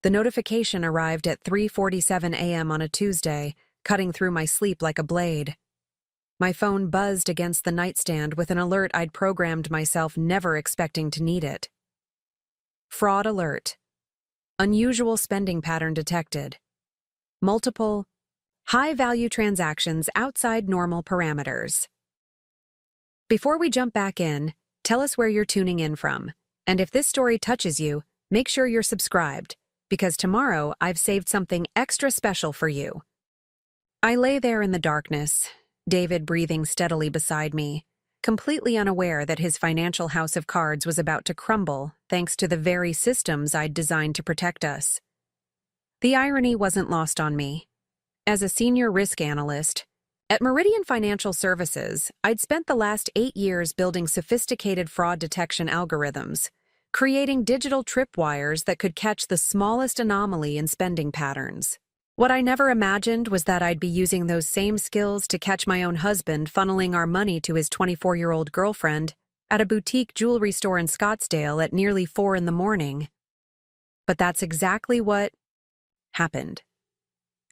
The notification arrived at 3:47 a.m. on a Tuesday, cutting through my sleep like a blade. My phone buzzed against the nightstand with an alert I'd programmed myself never expecting to need it. Fraud alert. Unusual spending pattern detected. Multiple, high-value transactions outside normal parameters. Before we jump back in, tell us where you're tuning in from. And if this story touches you, make sure you're subscribed, because tomorrow I've saved something extra special for you. I lay there in the darkness, David breathing steadily beside me, completely unaware that his financial house of cards was about to crumble thanks to the very systems I'd designed to protect us. The irony wasn't lost on me. As a senior risk analyst at Meridian Financial Services, I'd spent the last 8 years building sophisticated fraud detection algorithms, creating digital tripwires that could catch the smallest anomaly in spending patterns. What I never imagined was that I'd be using those same skills to catch my own husband funneling our money to his 24-year-old girlfriend at a boutique jewelry store in Scottsdale at nearly 4 in the morning. But that's exactly what happened.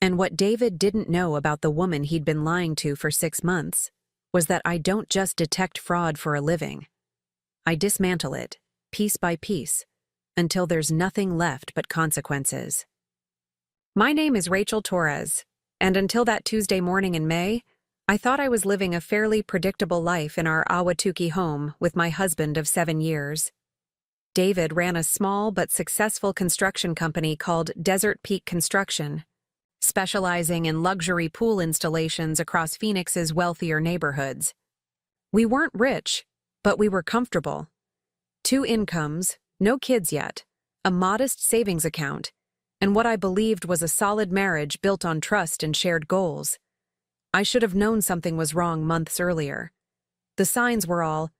And what David didn't know about the woman he'd been lying to for 6 months was that I don't just detect fraud for a living. I dismantle it, piece by piece, until there's nothing left but consequences. My name is Rachel Torres, and until that Tuesday morning in May, I thought I was living a fairly predictable life in our Ahwatukee home with my husband of 7 years. David ran a small but successful construction company called Desert Peak Construction, specializing in luxury pool installations across Phoenix's wealthier neighborhoods. We weren't rich, but we were comfortable. 2 incomes, no kids yet, a modest savings account, and what I believed was a solid marriage built on trust and shared goals. I should have known something was wrong months earlier. The signs were all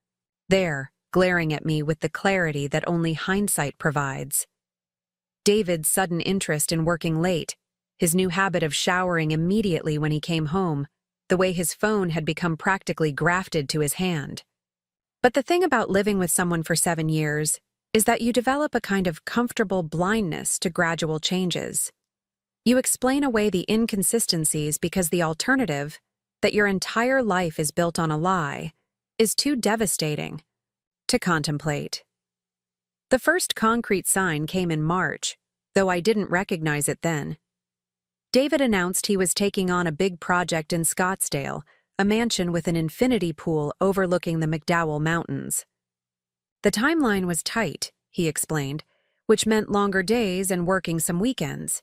there, glaring at me with the clarity that only hindsight provides. David's sudden interest in working late, his new habit of showering immediately when he came home, the way his phone had become practically grafted to his hand. But the thing about living with someone for 7 years is that you develop a kind of comfortable blindness to gradual changes. You explain away the inconsistencies because the alternative, that your entire life is built on a lie, is too devastating to contemplate. The first concrete sign came in March, though I didn't recognize it then. David announced he was taking on a big project in Scottsdale, a mansion with an infinity pool overlooking the McDowell Mountains. The timeline was tight, he explained, which meant longer days and working some weekends.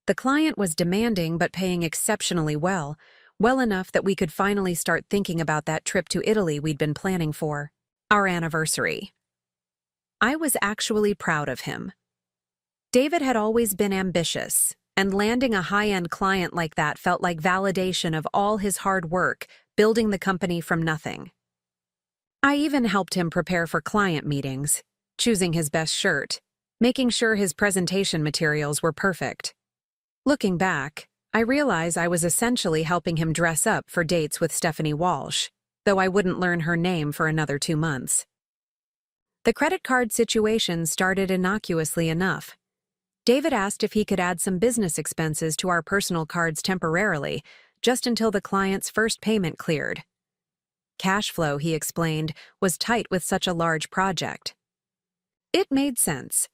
The client was demanding but paying exceptionally well enough that we could finally start thinking about that trip to Italy we'd been planning for our anniversary. I was actually proud of him. David had always been ambitious, and landing a high-end client like that felt like validation of all his hard work, building the company from nothing. I even helped him prepare for client meetings, choosing his best shirt, making sure his presentation materials were perfect. Looking back, I realize I was essentially helping him dress up for dates with Stephanie Walsh, though I wouldn't learn her name for another 2 months. The credit card situation started innocuously enough. David asked if he could add some business expenses to our personal cards temporarily, just until the client's first payment cleared. Cash flow, he explained, was tight with such a large project. It made sense.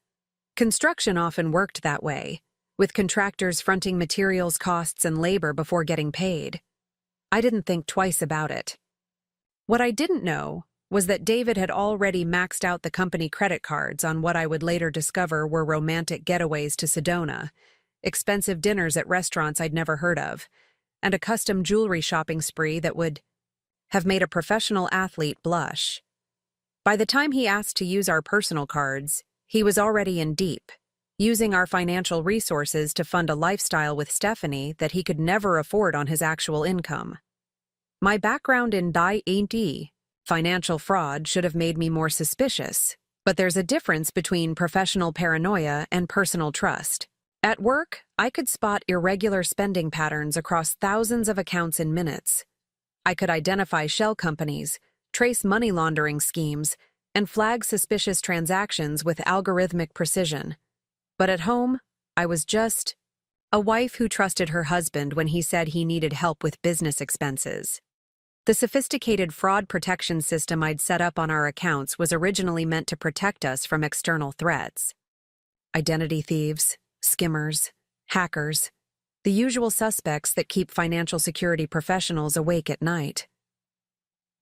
Construction often worked that way, with contractors fronting materials costs and labor before getting paid. I didn't think twice about it. What I didn't know was that David had already maxed out the company credit cards on what I would later discover were romantic getaways to Sedona, expensive dinners at restaurants I'd never heard of, and a custom jewelry shopping spree that would have made a professional athlete blush. By the time he asked to use our personal cards, he was already in deep, using our financial resources to fund a lifestyle with Stephanie that he could never afford on his actual income. My background in financial fraud should have made me more suspicious, but there's a difference between professional paranoia and personal trust. At work, I could spot irregular spending patterns across thousands of accounts in minutes. I could identify shell companies, trace money laundering schemes, and flag suspicious transactions with algorithmic precision. But at home, I was just a wife who trusted her husband when he said he needed help with business expenses. The sophisticated fraud protection system I'd set up on our accounts was originally meant to protect us from external threats. Identity thieves, skimmers, hackers, the usual suspects that keep financial security professionals awake at night.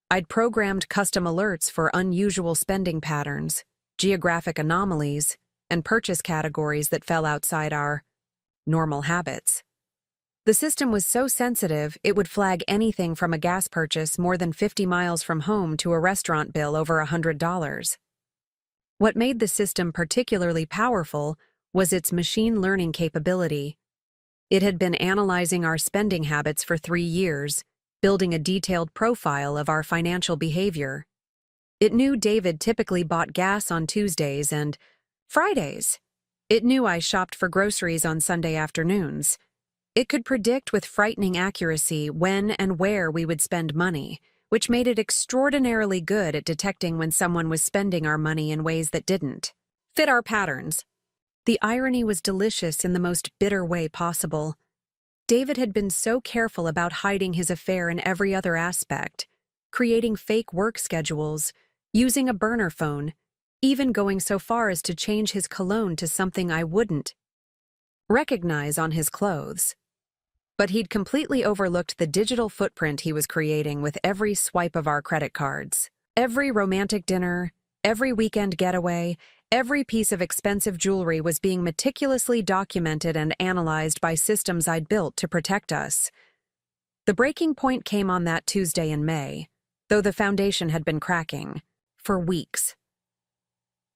I'd programmed custom alerts for unusual spending patterns, geographic anomalies, and purchase categories that fell outside our normal habits. The system was so sensitive, it would flag anything from a gas purchase more than 50 miles from home to a restaurant bill over $100. What made the system particularly powerful was its machine learning capability. It had been analyzing our spending habits for 3 years, building a detailed profile of our financial behavior. It knew David typically bought gas on Tuesdays and Fridays. It knew I shopped for groceries on Sunday afternoons. It could predict with frightening accuracy when and where we would spend money, which made it extraordinarily good at detecting when someone was spending our money in ways that didn't fit our patterns. The irony was delicious in the most bitter way possible. David had been so careful about hiding his affair in every other aspect, creating fake work schedules, using a burner phone, even going so far as to change his cologne to something I wouldn't recognize on his clothes. But he'd completely overlooked the digital footprint he was creating with every swipe of our credit cards. Every romantic dinner, every weekend getaway, every piece of expensive jewelry was being meticulously documented and analyzed by systems I'd built to protect us. The breaking point came on that Tuesday in May, though the foundation had been cracking for weeks.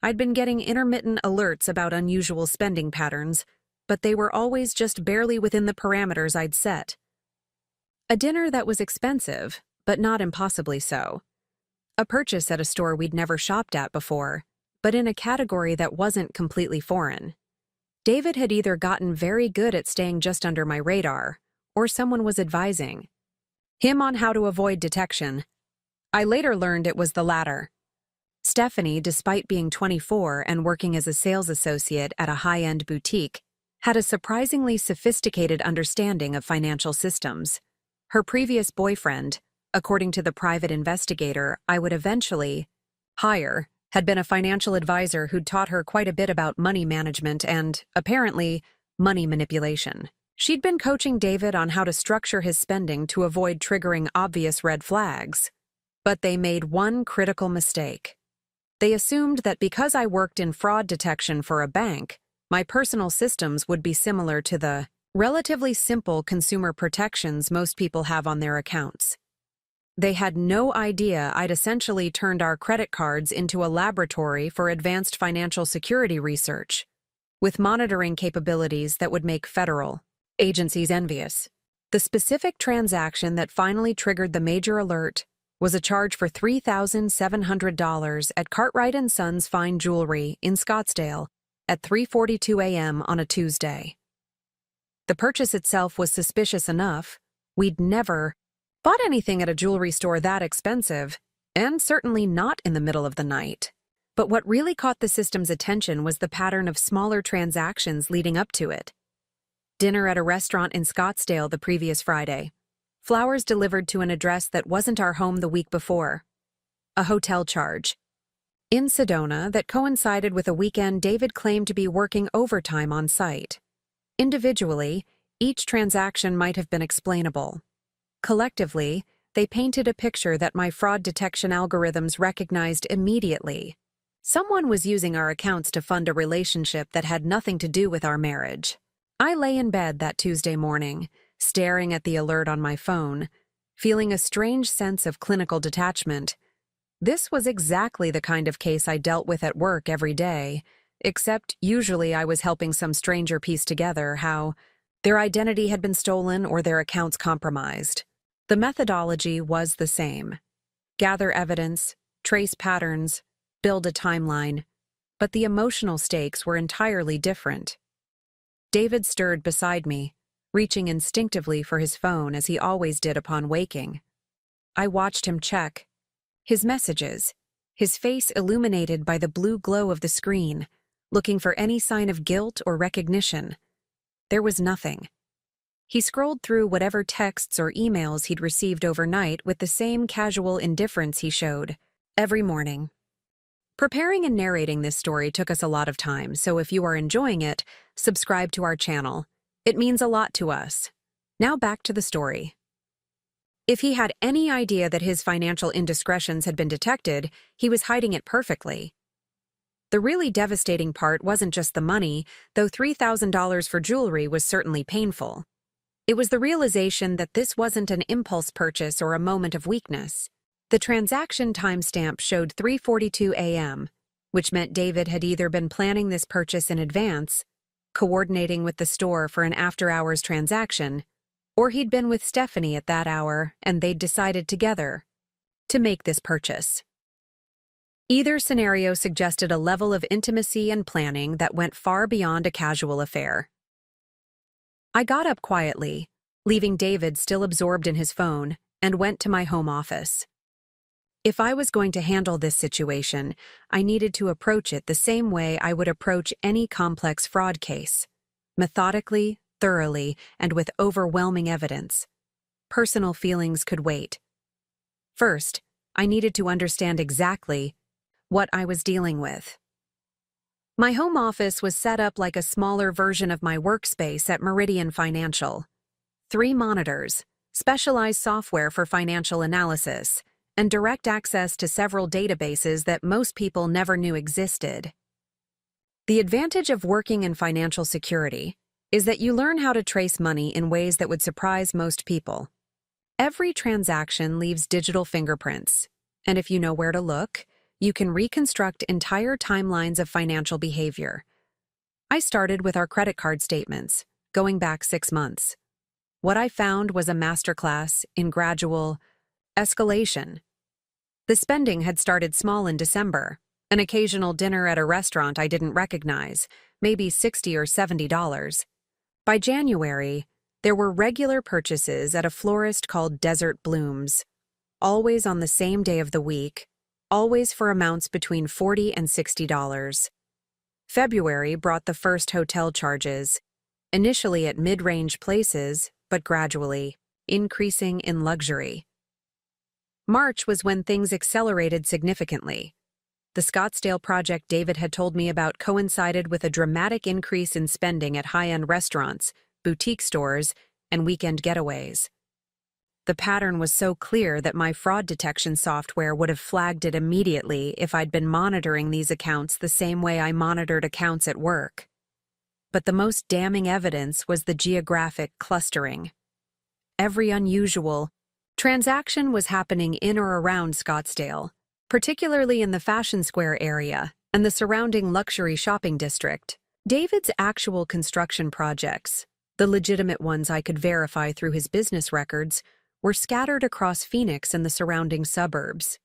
I'd been getting intermittent alerts about unusual spending patterns, but they were always just barely within the parameters I'd set. A dinner that was expensive, but not impossibly so. A purchase at a store we'd never shopped at before, but in a category that wasn't completely foreign. David had either gotten very good at staying just under my radar, or someone was advising him on how to avoid detection. I later learned it was the latter. Stephanie, despite being 24 and working as a sales associate at a high-end boutique, had a surprisingly sophisticated understanding of financial systems. Her previous boyfriend, according to the private investigator I would eventually hire, had been a financial advisor who'd taught her quite a bit about money management and, apparently, money manipulation. She'd been coaching David on how to structure his spending to avoid triggering obvious red flags. But they made one critical mistake. They assumed that because I worked in fraud detection for a bank, my personal systems would be similar to the relatively simple consumer protections most people have on their accounts. They had no idea I'd essentially turned our credit cards into a laboratory for advanced financial security research, with monitoring capabilities that would make federal agencies envious. The specific transaction that finally triggered the major alert was a charge for $3,700 at Cartwright & Sons Fine Jewelry in Scottsdale at 3:42 a.m. on a Tuesday. The purchase itself was suspicious enough. We'd never bought anything at a jewelry store that expensive, and certainly not in the middle of the night. But what really caught the system's attention was the pattern of smaller transactions leading up to it. Dinner at a restaurant in Scottsdale the previous Friday. Flowers delivered to an address that wasn't our home the week before. A hotel charge in Sedona that coincided with a weekend David claimed to be working overtime on site. Individually, each transaction might have been explainable. Collectively, they painted a picture that my fraud detection algorithms recognized immediately. Someone was using our accounts to fund a relationship that had nothing to do with our marriage. I lay in bed that Tuesday morning, staring at the alert on my phone, feeling a strange sense of clinical detachment. This was exactly the kind of case I dealt with at work every day, except usually I was helping some stranger piece together how their identity had been stolen or their accounts compromised. The methodology was the same. Gather evidence, trace patterns, build a timeline, but the emotional stakes were entirely different. David stirred beside me, reaching instinctively for his phone as he always did upon waking. I watched him check his messages, his face illuminated by the blue glow of the screen, looking for any sign of guilt or recognition. there was nothing. He scrolled through whatever texts or emails he'd received overnight with the same casual indifference he showed every morning. Preparing and narrating this story took us a lot of time, so if you are enjoying it, subscribe to our channel. It means a lot to us. Now back to the story. If he had any idea that his financial indiscretions had been detected, he was hiding it perfectly. The really devastating part wasn't just the money, though $3,000 for jewelry was certainly painful. It was the realization that this wasn't an impulse purchase or a moment of weakness. The transaction timestamp showed 3:42 a.m., which meant David had either been planning this purchase in advance, coordinating with the store for an after-hours transaction, or he'd been with Stephanie at that hour and they'd decided together to make this purchase. Either scenario suggested a level of intimacy and planning that went far beyond a casual affair. I got up quietly, leaving David still absorbed in his phone, and went to my home office. If I was going to handle this situation, I needed to approach it the same way I would approach any complex fraud case. Methodically, thoroughly, and with overwhelming evidence. Personal feelings could wait. First, I needed to understand exactly what I was dealing with. My home office was set up like a smaller version of my workspace at Meridian Financial. 3 monitors, specialized software for financial analysis, and direct access to several databases that most people never knew existed. The advantage of working in financial security is that you learn how to trace money in ways that would surprise most people. Every transaction leaves digital fingerprints, and if you know where to look, you can reconstruct entire timelines of financial behavior. I started with our credit card statements, going back 6 months. What I found was a masterclass in gradual escalation. The spending had started small in December, an occasional dinner at a restaurant I didn't recognize, maybe $60 or $70. By January, there were regular purchases at a florist called Desert Blooms, always on the same day of the week, always for amounts between $40 and $60. February brought the first hotel charges, initially at mid-range places, but gradually increasing in luxury. March was when things accelerated significantly. The Scottsdale project David had told me about coincided with a dramatic increase in spending at high-end restaurants, boutique stores, and weekend getaways. The pattern was so clear that my fraud detection software would have flagged it immediately if I'd been monitoring these accounts the same way I monitored accounts at work. But the most damning evidence was the geographic clustering. Every unusual transaction was happening in or around Scottsdale, particularly in the Fashion Square area and the surrounding luxury shopping district. David's actual construction projects, the legitimate ones I could verify through his business records, were scattered across Phoenix and the surrounding suburbs.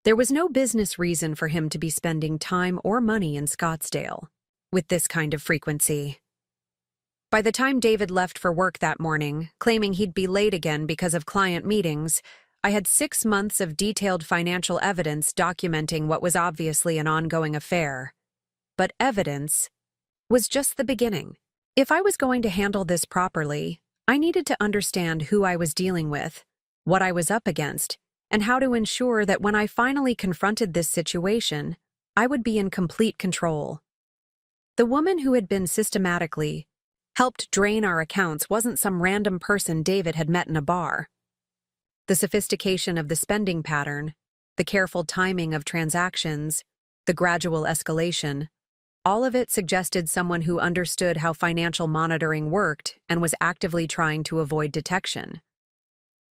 There was no business reason for him to be spending time or money in Scottsdale with this kind of frequency. By the time David left for work that morning, claiming he'd be late again because of client meetings, I had 6 months of detailed financial evidence documenting what was obviously an ongoing affair. But evidence was just the beginning. If I was going to handle this properly, I needed to understand who I was dealing with, what I was up against, and how to ensure that when I finally confronted this situation, I would be in complete control. The woman who had been systematically helped drain our accounts wasn't some random person David had met in a bar. The sophistication of the spending pattern, the careful timing of transactions, the gradual escalation, all of it suggested someone who understood how financial monitoring worked and was actively trying to avoid detection.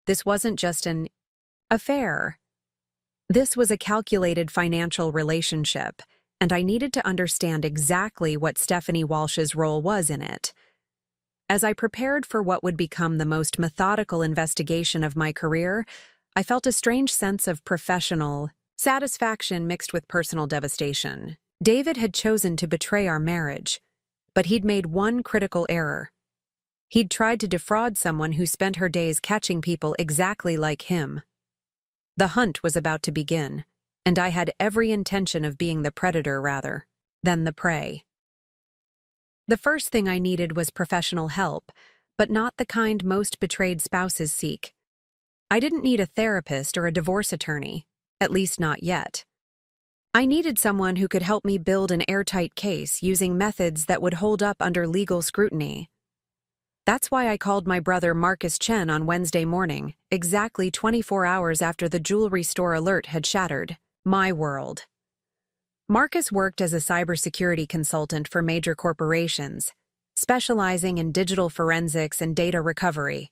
This wasn't just an affair. This was a calculated financial relationship, and I needed to understand exactly what Stephanie Walsh's role was in it. As I prepared for what would become the most methodical investigation of my career, I felt a strange sense of professional satisfaction mixed with personal devastation. David had chosen to betray our marriage, but he'd made one critical error. He'd tried to defraud someone who spent her days catching people exactly like him. The hunt was about to begin, and I had every intention of being the predator rather than the prey. The first thing I needed was professional help, but not the kind most betrayed spouses seek. I didn't need a therapist or a divorce attorney, at least not yet. I needed someone who could help me build an airtight case using methods that would hold up under legal scrutiny. That's why I called my brother Marcus Chen on Wednesday morning, exactly 24 hours after the jewelry store alert had shattered my world. Marcus worked as a cybersecurity consultant for major corporations, specializing in digital forensics and data recovery.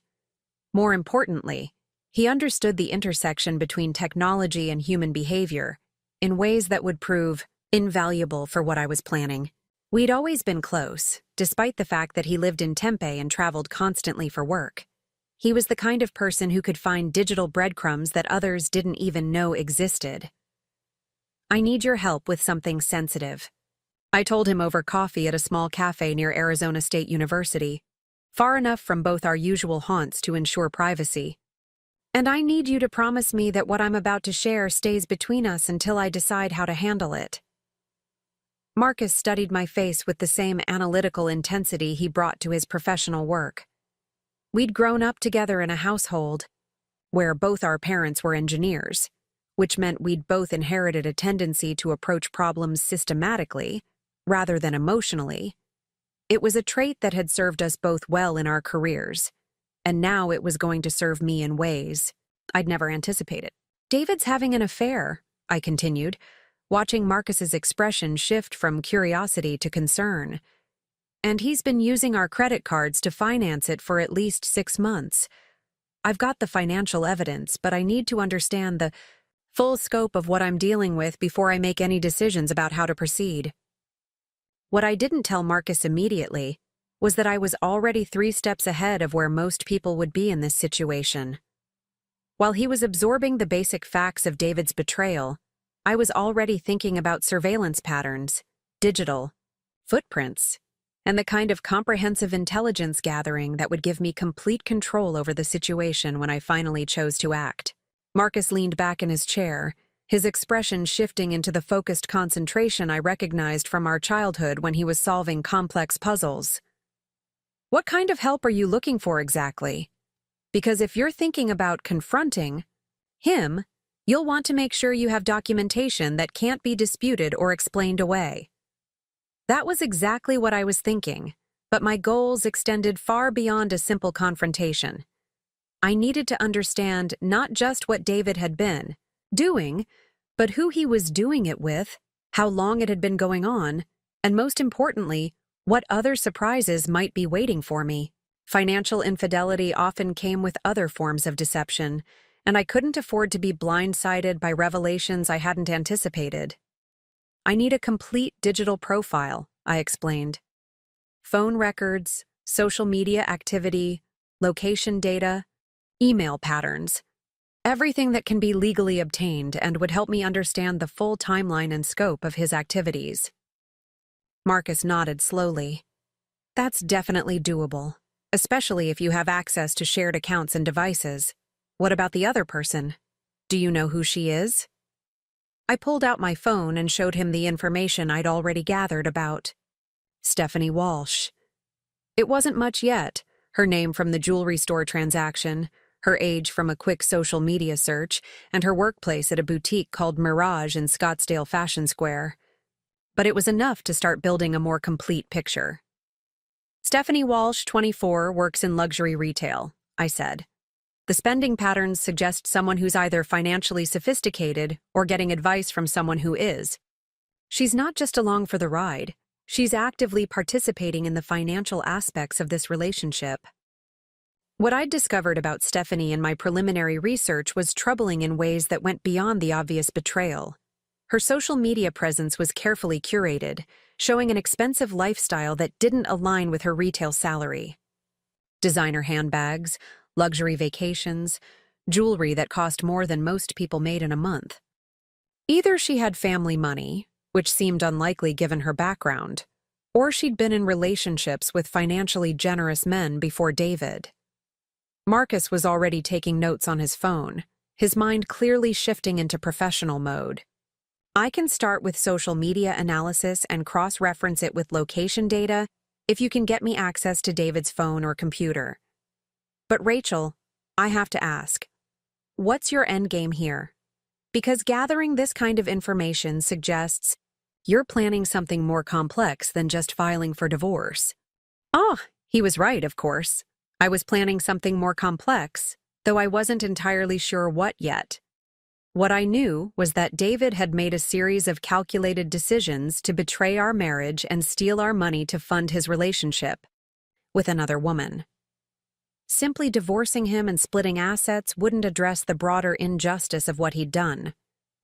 More importantly, he understood the intersection between technology and human behavior in ways that would prove invaluable for what I was planning. We'd always been close, despite the fact that he lived in Tempe and traveled constantly for work. He was the kind of person who could find digital breadcrumbs that others didn't even know existed. I need your help with something sensitive, I told him over coffee at a small cafe near Arizona State University, far enough from both our usual haunts to ensure privacy. And I need you to promise me that what I'm about to share stays between us until I decide how to handle it. Marcus studied my face with the same analytical intensity he brought to his professional work. We'd grown up together in a household where both our parents were engineers, which meant we'd both inherited a tendency to approach problems systematically, rather than emotionally. It was a trait that had served us both well in our careers, and now it was going to serve me in ways I'd never anticipated. David's having an affair, I continued, watching Marcus's expression shift from curiosity to concern. And he's been using our credit cards to finance it for at least 6 months. I've got the financial evidence, but I need to understand the full scope of what I'm dealing with before I make any decisions about how to proceed. What I didn't tell Marcus immediately was that I was already 3 steps ahead of where most people would be in this situation. While he was absorbing the basic facts of David's betrayal, I was already thinking about surveillance patterns, digital footprints, and the kind of comprehensive intelligence gathering that would give me complete control over the situation when I finally chose to act. Marcus leaned back in his chair, his expression shifting into the focused concentration I recognized from our childhood when he was solving complex puzzles. What kind of help are you looking for exactly? Because if you're thinking about confronting him, you'll want to make sure you have documentation that can't be disputed or explained away. That was exactly what I was thinking, but my goals extended far beyond a simple confrontation. I needed to understand not just what David had been doing, but who he was doing it with, how long it had been going on, and most importantly, what other surprises might be waiting for me. Financial infidelity often came with other forms of deception, and I couldn't afford to be blindsided by revelations I hadn't anticipated. I need a complete digital profile, I explained. Phone records, social media activity, location data, email patterns, everything that can be legally obtained and would help me understand the full timeline and scope of his activities. Marcus nodded slowly. That's definitely doable, especially if you have access to shared accounts and devices. What about the other person? Do you know who she is? I pulled out my phone and showed him the information I'd already gathered about Stephanie Walsh. It wasn't much yet, her name from the jewelry store transaction, her age from a quick social media search, and her workplace at a boutique called Mirage in Scottsdale Fashion Square. But it was enough to start building a more complete picture. Stephanie Walsh, 24, works in luxury retail, I said. The spending patterns suggest someone who's either financially sophisticated or getting advice from someone who is. She's not just along for the ride, she's actively participating in the financial aspects of this relationship. What I'd discovered about Stephanie in my preliminary research was troubling in ways that went beyond the obvious betrayal. Her social media presence was carefully curated, showing an expensive lifestyle that didn't align with her retail salary. Designer handbags, luxury vacations, jewelry that cost more than most people made in a month. Either she had family money, which seemed unlikely given her background, or she'd been in relationships with financially generous men before David. Marcus was already taking notes on his phone, his mind clearly shifting into professional mode. I can start with social media analysis and cross-reference it with location data if you can get me access to David's phone or computer. But Rachel, I have to ask, what's your endgame here? Because gathering this kind of information suggests you're planning something more complex than just filing for divorce. Oh, he was right, of course. I was planning something more complex, though I wasn't entirely sure what yet. What I knew was that David had made a series of calculated decisions to betray our marriage and steal our money to fund his relationship with another woman. Simply divorcing him and splitting assets wouldn't address the broader injustice of what he'd done,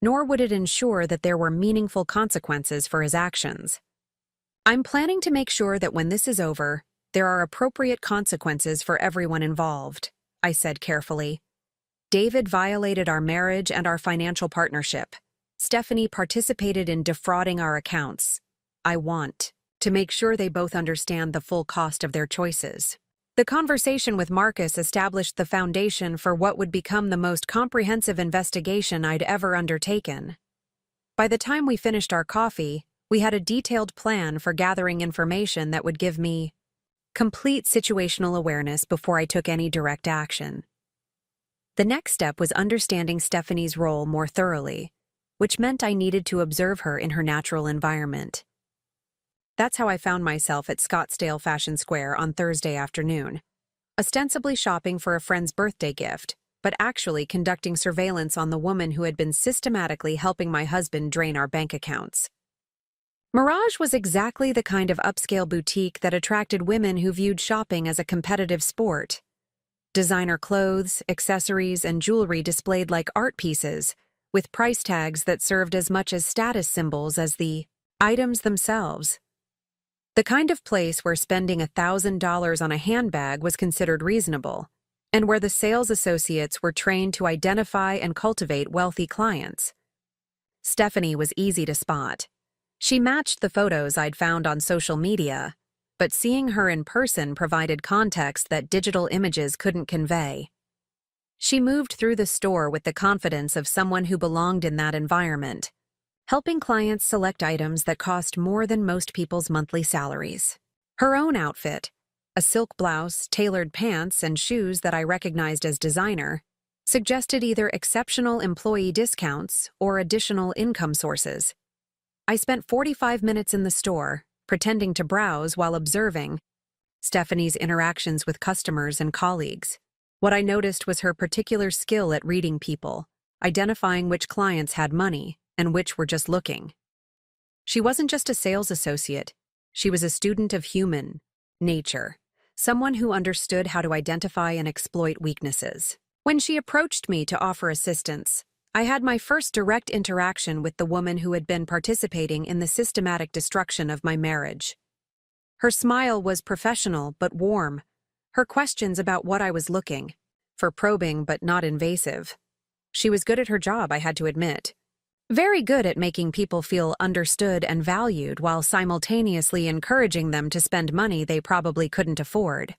nor would it ensure that there were meaningful consequences for his actions. I'm planning to make sure that when this is over, there are appropriate consequences for everyone involved, I said carefully. David violated our marriage and our financial partnership. Stephanie participated in defrauding our accounts. I want to make sure they both understand the full cost of their choices. The conversation with Marcus established the foundation for what would become the most comprehensive investigation I'd ever undertaken. By the time we finished our coffee, we had a detailed plan for gathering information that would give me complete situational awareness before I took any direct action. The next step was understanding Stephanie's role more thoroughly, which meant I needed to observe her in her natural environment. That's how I found myself at Scottsdale Fashion Square on Thursday afternoon, ostensibly shopping for a friend's birthday gift, but actually conducting surveillance on the woman who had been systematically helping my husband drain our bank accounts. Mirage was exactly the kind of upscale boutique that attracted women who viewed shopping as a competitive sport. Designer clothes, accessories, and jewelry displayed like art pieces, with price tags that served as much as status symbols as the items themselves. The kind of place where spending $1,000 on a handbag was considered reasonable, and where the sales associates were trained to identify and cultivate wealthy clients. Stephanie was easy to spot. She matched the photos I'd found on social media, but seeing her in person provided context that digital images couldn't convey. She moved through the store with the confidence of someone who belonged in that environment, helping clients select items that cost more than most people's monthly salaries. Her own outfit, a silk blouse, tailored pants, and shoes that I recognized as designer, suggested either exceptional employee discounts or additional income sources. I spent 45 minutes in the store, pretending to browse while observing Stephanie's interactions with customers and colleagues. What I noticed was her particular skill at reading people, identifying which clients had money and which were just looking. She wasn't just a sales associate, she was a student of human nature, someone who understood how to identify and exploit weaknesses. When she approached me to offer assistance, I had my first direct interaction with the woman who had been participating in the systematic destruction of my marriage. Her smile was professional but warm, her questions about what I was looking for probing but not invasive. She was good at her job, I had to admit. Very good at making people feel understood and valued while simultaneously encouraging them to spend money they probably couldn't afford.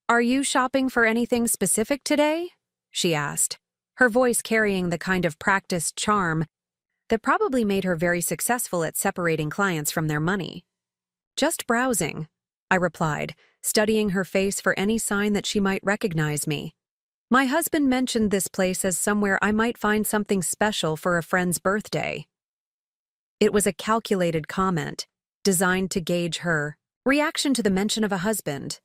"Are you shopping for anything specific today?" she asked, her voice carrying the kind of practiced charm that probably made her very successful at separating clients from their money. "Just browsing," I replied, studying her face for any sign that she might recognize me. "My husband mentioned this place as somewhere I might find something special for a friend's birthday." It was a calculated comment, designed to gauge her reaction to the mention of a husband.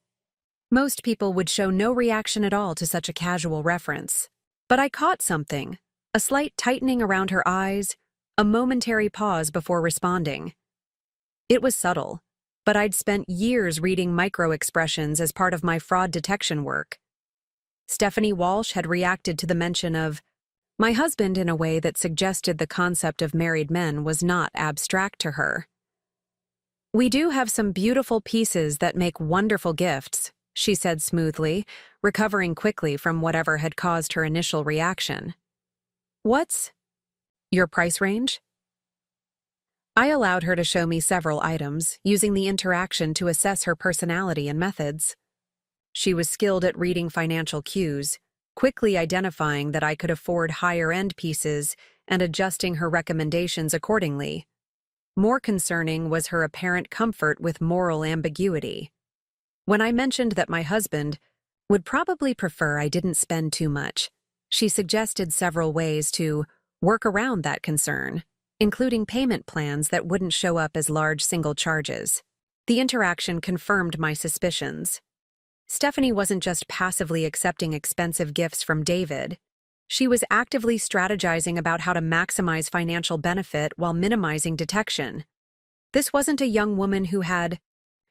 Most people would show no reaction at all to such a casual reference. But I caught something, a slight tightening around her eyes, a momentary pause before responding. It was subtle, but I'd spent years reading micro-expressions as part of my fraud detection work. Stephanie Walsh had reacted to the mention of my husband in a way that suggested the concept of married men was not abstract to her. "We do have some beautiful pieces that make wonderful gifts," she said smoothly, recovering quickly from whatever had caused her initial reaction. "What's your price range?" I allowed her to show me several items, using the interaction to assess her personality and methods. She was skilled at reading financial cues, quickly identifying that I could afford higher-end pieces and adjusting her recommendations accordingly. More concerning was her apparent comfort with moral ambiguity. When I mentioned that my husband would probably prefer I didn't spend too much, she suggested several ways to work around that concern, including payment plans that wouldn't show up as large single charges. The interaction confirmed my suspicions. Stephanie wasn't just passively accepting expensive gifts from David. She was actively strategizing about how to maximize financial benefit while minimizing detection. This wasn't a young woman who had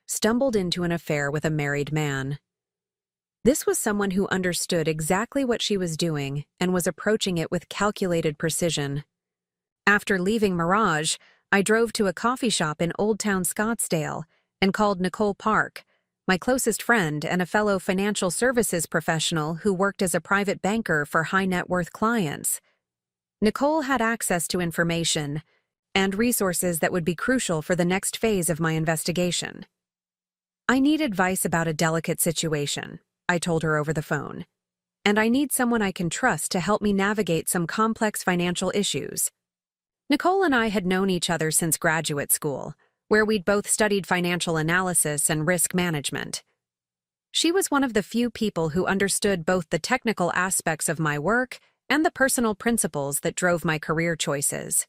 stumbled into an affair with a married man. This was someone who understood exactly what she was doing and was approaching it with calculated precision. After leaving Mirage, I drove to a coffee shop in Old Town Scottsdale and called Nicole Park, my closest friend and a fellow financial services professional who worked as a private banker for high-net-worth clients. Nicole had access to information and resources that would be crucial for the next phase of my investigation. I need advice about a delicate situation, I told her over the phone, and I need someone I can trust to help me navigate some complex financial issues. Nicole and I had known each other since graduate school, where we'd both studied financial analysis and risk management. She was one of the few people who understood both the technical aspects of my work and the personal principles that drove my career choices.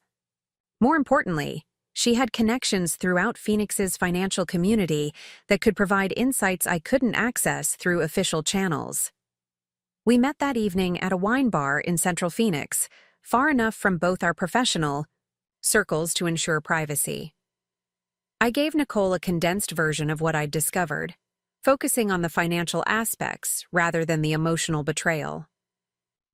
More importantly, she had connections throughout Phoenix's financial community that could provide insights I couldn't access through official channels. We met that evening at a wine bar in Central Phoenix, far enough from both our professional circles to ensure privacy. I gave Nicole a condensed version of what I'd discovered, focusing on the financial aspects rather than the emotional betrayal.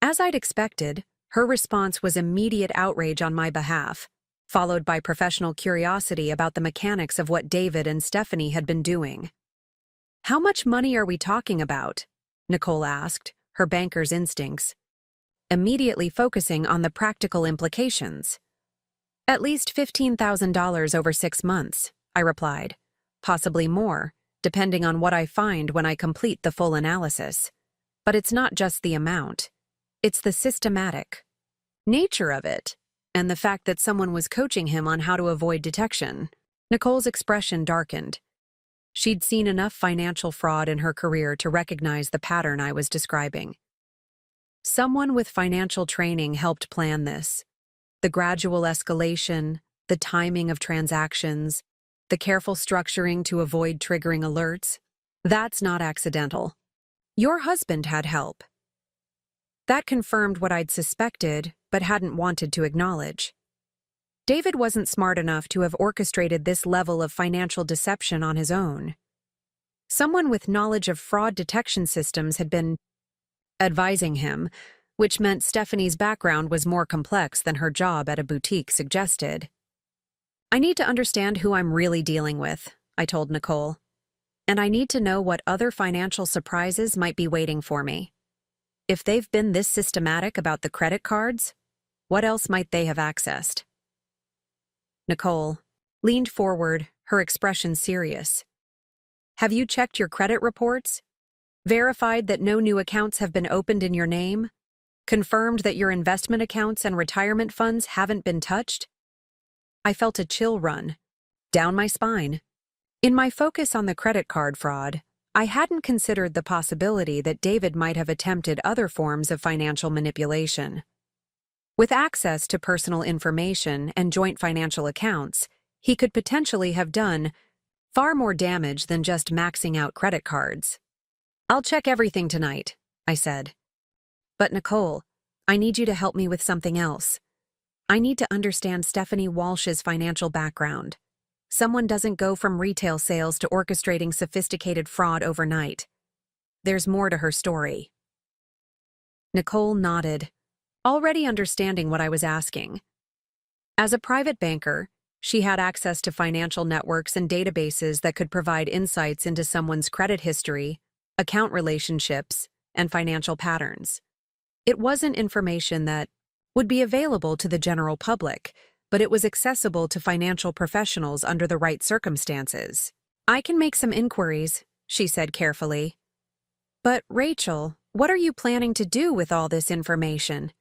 As I'd expected, her response was immediate outrage on my behalf, followed by professional curiosity about the mechanics of what David and Stephanie had been doing. "How much money are we talking about?" Nicole asked, her banker's instincts, immediately focusing on the practical implications. "At least $15,000 over 6 months, I replied. "Possibly more, depending on what I find when I complete the full analysis. But it's not just the amount. It's the systematic nature of it, and the fact that someone was coaching him on how to avoid detection." Nicole's expression darkened. She'd seen enough financial fraud in her career to recognize the pattern I was describing. Someone with financial training helped plan this. The gradual escalation, the timing of transactions, the careful structuring to avoid triggering alerts. That's not accidental. Your husband had help. That confirmed what I'd suspected, but hadn't wanted to acknowledge. David wasn't smart enough to have orchestrated this level of financial deception on his own. Someone with knowledge of fraud detection systems had been advising him, which meant Stephanie's background was more complex than her job at a boutique suggested. "I need to understand who I'm really dealing with," I told Nicole. "And I need to know what other financial surprises might be waiting for me. If they've been this systematic about the credit cards, what else might they have accessed?" Nicole leaned forward, her expression serious. "Have you checked your credit reports? Verified that no new accounts have been opened in your name? Confirmed that your investment accounts and retirement funds haven't been touched?" I felt a chill run down my spine. In my focus on the credit card fraud, I hadn't considered the possibility that David might have attempted other forms of financial manipulation. With access to personal information and joint financial accounts, he could potentially have done far more damage than just maxing out credit cards. "I'll check everything tonight," I said. "But Nicole, I need you to help me with something else. I need to understand Stephanie Walsh's financial background. Someone doesn't go from retail sales to orchestrating sophisticated fraud overnight. There's more to her story." Nicole nodded, already understanding what I was asking. As a private banker, she had access to financial networks and databases that could provide insights into someone's credit history, account relationships, and financial patterns. It wasn't information that would be available to the general public, but it was accessible to financial professionals under the right circumstances. "I can make some inquiries," she said carefully. "But Rachel, what are you planning to do with all this information?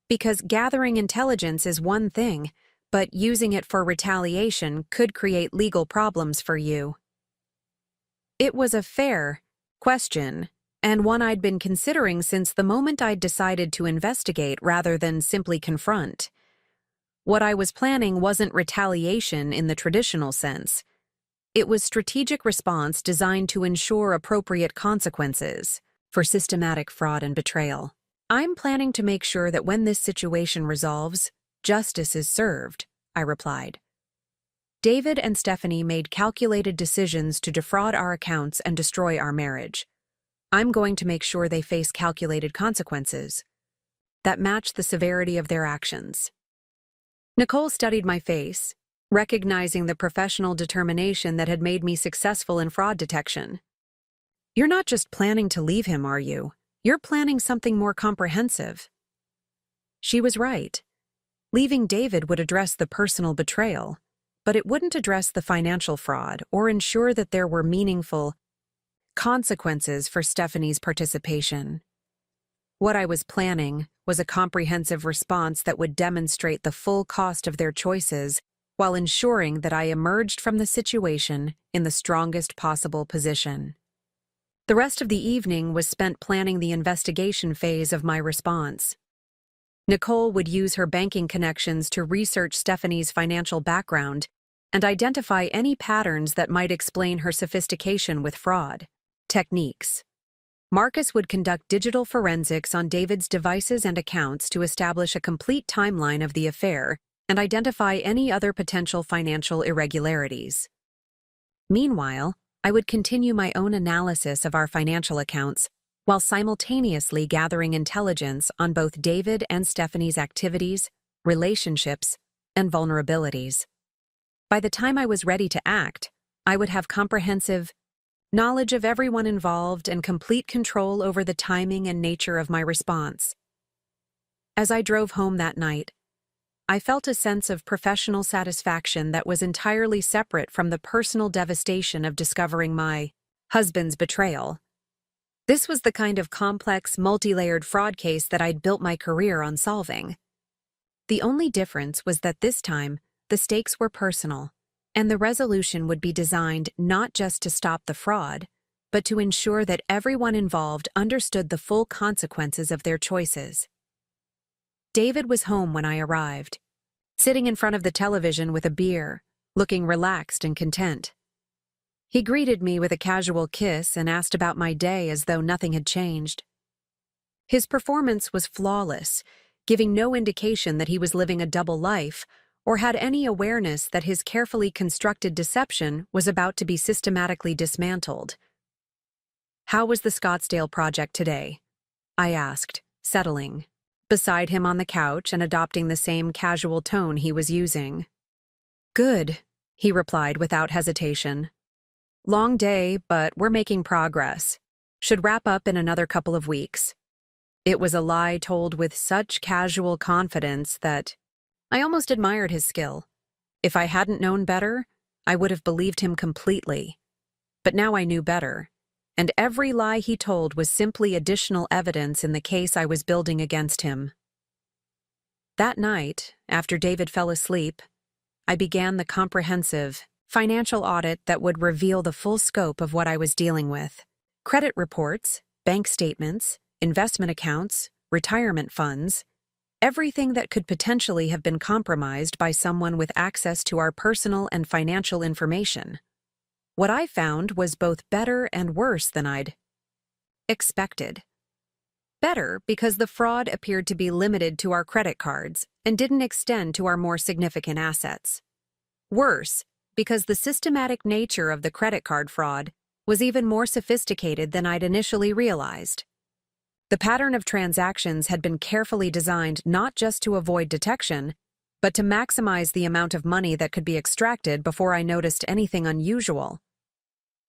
Because gathering intelligence is one thing, but using it for retaliation could create legal problems for you. It was a fair question, and one I'd been considering since the moment I'd decided to investigate rather than simply confront. What I was planning wasn't retaliation in the traditional sense. It was strategic response designed to ensure appropriate consequences for systematic fraud and betrayal. I'm planning to make sure that when this situation resolves, justice is served, I replied. David and Stephanie made calculated decisions to defraud our accounts and destroy our marriage. I'm going to make sure they face calculated consequences that match the severity of their actions. Nicole studied my face, recognizing the professional determination that had made me successful in fraud detection. You're not just planning to leave him, are you? You're planning something more comprehensive. She was right. Leaving David would address the personal betrayal, but it wouldn't address the financial fraud or ensure that there were meaningful consequences for Stephanie's participation. What I was planning was a comprehensive response that would demonstrate the full cost of their choices while ensuring that I emerged from the situation in the strongest possible position. The rest of the evening was spent planning the investigation phase of my response. Nicole would use her banking connections to research Stephanie's financial background and identify any patterns that might explain her sophistication with fraud techniques. Marcus would conduct digital forensics on David's devices and accounts to establish a complete timeline of the affair and identify any other potential financial irregularities. Meanwhile, I would continue my own analysis of our financial accounts while simultaneously gathering intelligence on both David and Stephanie's activities, relationships, and vulnerabilities. By the time I was ready to act, I would have comprehensive knowledge of everyone involved and complete control over the timing and nature of my response. As I drove home that night, I felt a sense of professional satisfaction that was entirely separate from the personal devastation of discovering my husband's betrayal. This was the kind of complex, multi-layered fraud case that I'd built my career on solving. The only difference was that this time, the stakes were personal, and the resolution would be designed not just to stop the fraud, but to ensure that everyone involved understood the full consequences of their choices. David was home when I arrived, sitting in front of the television with a beer, looking relaxed and content. He greeted me with a casual kiss and asked about my day as though nothing had changed. His performance was flawless, giving no indication that he was living a double life or had any awareness that his carefully constructed deception was about to be systematically dismantled. "How was the Scottsdale project today?" I asked, settling beside him on the couch and adopting the same casual tone he was using. "Good," he replied without hesitation. "Long day, but we're making progress. Should wrap up in another couple of weeks." It was a lie told with such casual confidence that I almost admired his skill. If I hadn't known better, I would have believed him completely. But now I knew better, and every lie he told was simply additional evidence in the case I was building against him. That night, after David fell asleep, I began the comprehensive financial audit that would reveal the full scope of what I was dealing with. Credit reports, bank statements, investment accounts, retirement funds, everything that could potentially have been compromised by someone with access to our personal and financial information. What I found was both better and worse than I'd expected. Better because the fraud appeared to be limited to our credit cards and didn't extend to our more significant assets. Worse because the systematic nature of the credit card fraud was even more sophisticated than I'd initially realized. The pattern of transactions had been carefully designed not just to avoid detection, but to maximize the amount of money that could be extracted before I noticed anything unusual.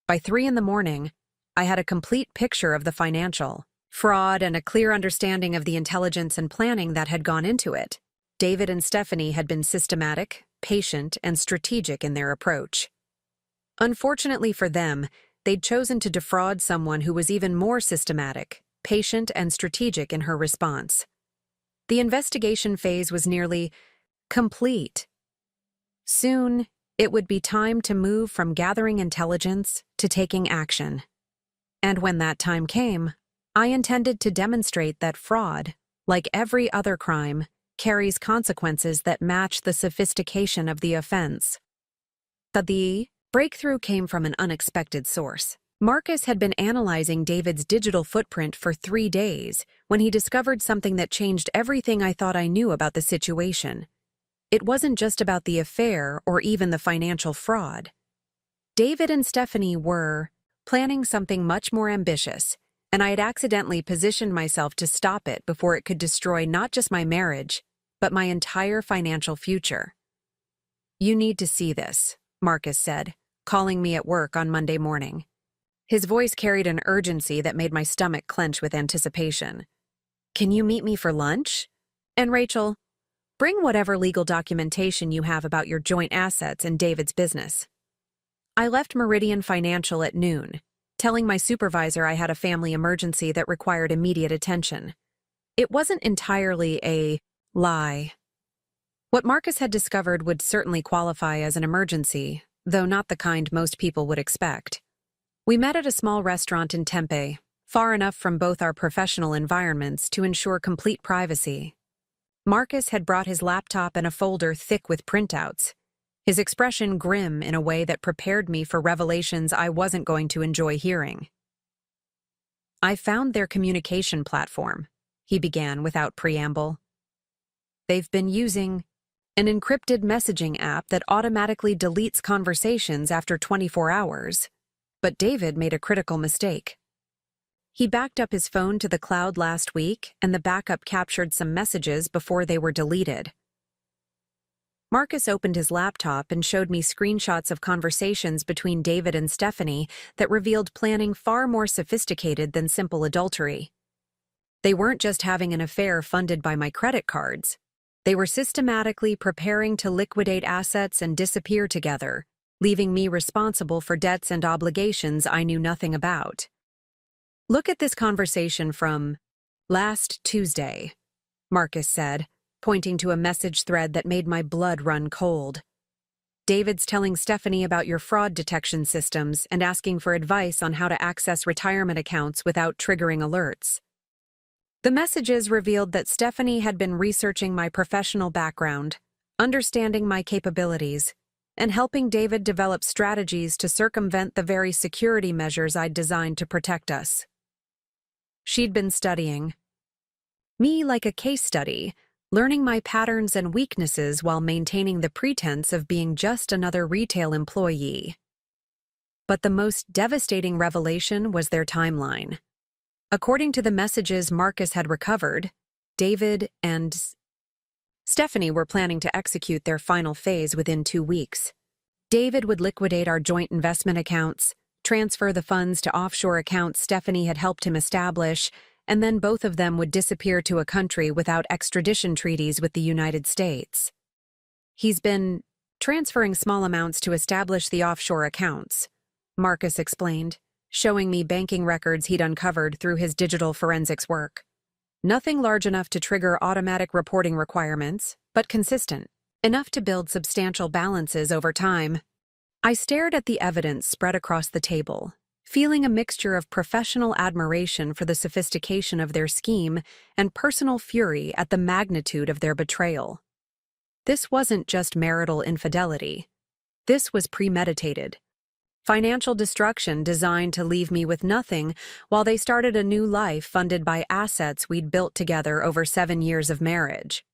By 3 a.m, I had a complete picture of the financial fraud and a clear understanding of the intelligence and planning that had gone into it. David and Stephanie had been systematic, patient, and strategic in their approach. Unfortunately for them, they'd chosen to defraud someone who was even more systematic, patient, and strategic in her response. The investigation phase was nearly complete, Soon, it would be time to move from gathering intelligence to taking action. And when that time came, I intended to demonstrate that fraud, like every other crime, carries consequences that match the sophistication of the offense. But the breakthrough came from an unexpected source. Marcus had been analyzing David's digital footprint for 3 days when he discovered something that changed everything I thought I knew about the situation. It wasn't just about the affair or even the financial fraud. David and Stephanie were planning something much more ambitious, and I had accidentally positioned myself to stop it before it could destroy not just my marriage, but my entire financial future. "You need to see this," Marcus said, calling me at work on Monday morning. His voice carried an urgency that made my stomach clench with anticipation. "Can you meet me for lunch? And Rachel, bring whatever legal documentation you have about your joint assets and David's business." I left Meridian Financial at noon, telling my supervisor I had a family emergency that required immediate attention. It wasn't entirely a lie. What Marcus had discovered would certainly qualify as an emergency, though not the kind most people would expect. We met at a small restaurant in Tempe, far enough from both our professional environments to ensure complete privacy. Marcus had brought his laptop and a folder thick with printouts, his expression grim in a way that prepared me for revelations I wasn't going to enjoy hearing. "I found their communication platform," he began without preamble. "They've been using an encrypted messaging app that automatically deletes conversations after 24 hours. But David made a critical mistake. He backed up his phone to the cloud last week, and the backup captured some messages before they were deleted." Marcus opened his laptop and showed me screenshots of conversations between David and Stephanie that revealed planning far more sophisticated than simple adultery. They weren't just having an affair funded by my credit cards. They were systematically preparing to liquidate assets and disappear together, leaving me responsible for debts and obligations I knew nothing about. "Look at this conversation from last Tuesday," Marcus said, pointing to a message thread that made my blood run cold. "David's telling Stephanie about your fraud detection systems and asking for advice on how to access retirement accounts without triggering alerts." The messages revealed that Stephanie had been researching my professional background, understanding my capabilities, and helping David develop strategies to circumvent the very security measures I'd designed to protect us. She'd been studying me like a case study, learning my patterns and weaknesses while maintaining the pretense of being just another retail employee. But the most devastating revelation was their timeline. According to the messages Marcus had recovered, David and Stephanie were planning to execute their final phase within 2 weeks. David would liquidate our joint investment accounts, transfer the funds to offshore accounts Stephanie had helped him establish, and then both of them would disappear to a country without extradition treaties with the United States. "He's been transferring small amounts to establish the offshore accounts," Marcus explained, showing me banking records he'd uncovered through his digital forensics work. "Nothing large enough to trigger automatic reporting requirements, but consistent, enough to build substantial balances over time." I stared at the evidence spread across the table, feeling a mixture of professional admiration for the sophistication of their scheme and personal fury at the magnitude of their betrayal. This wasn't just marital infidelity. This was premeditated. Financial destruction designed to leave me with nothing while they started a new life funded by assets we'd built together over 7 years of marriage.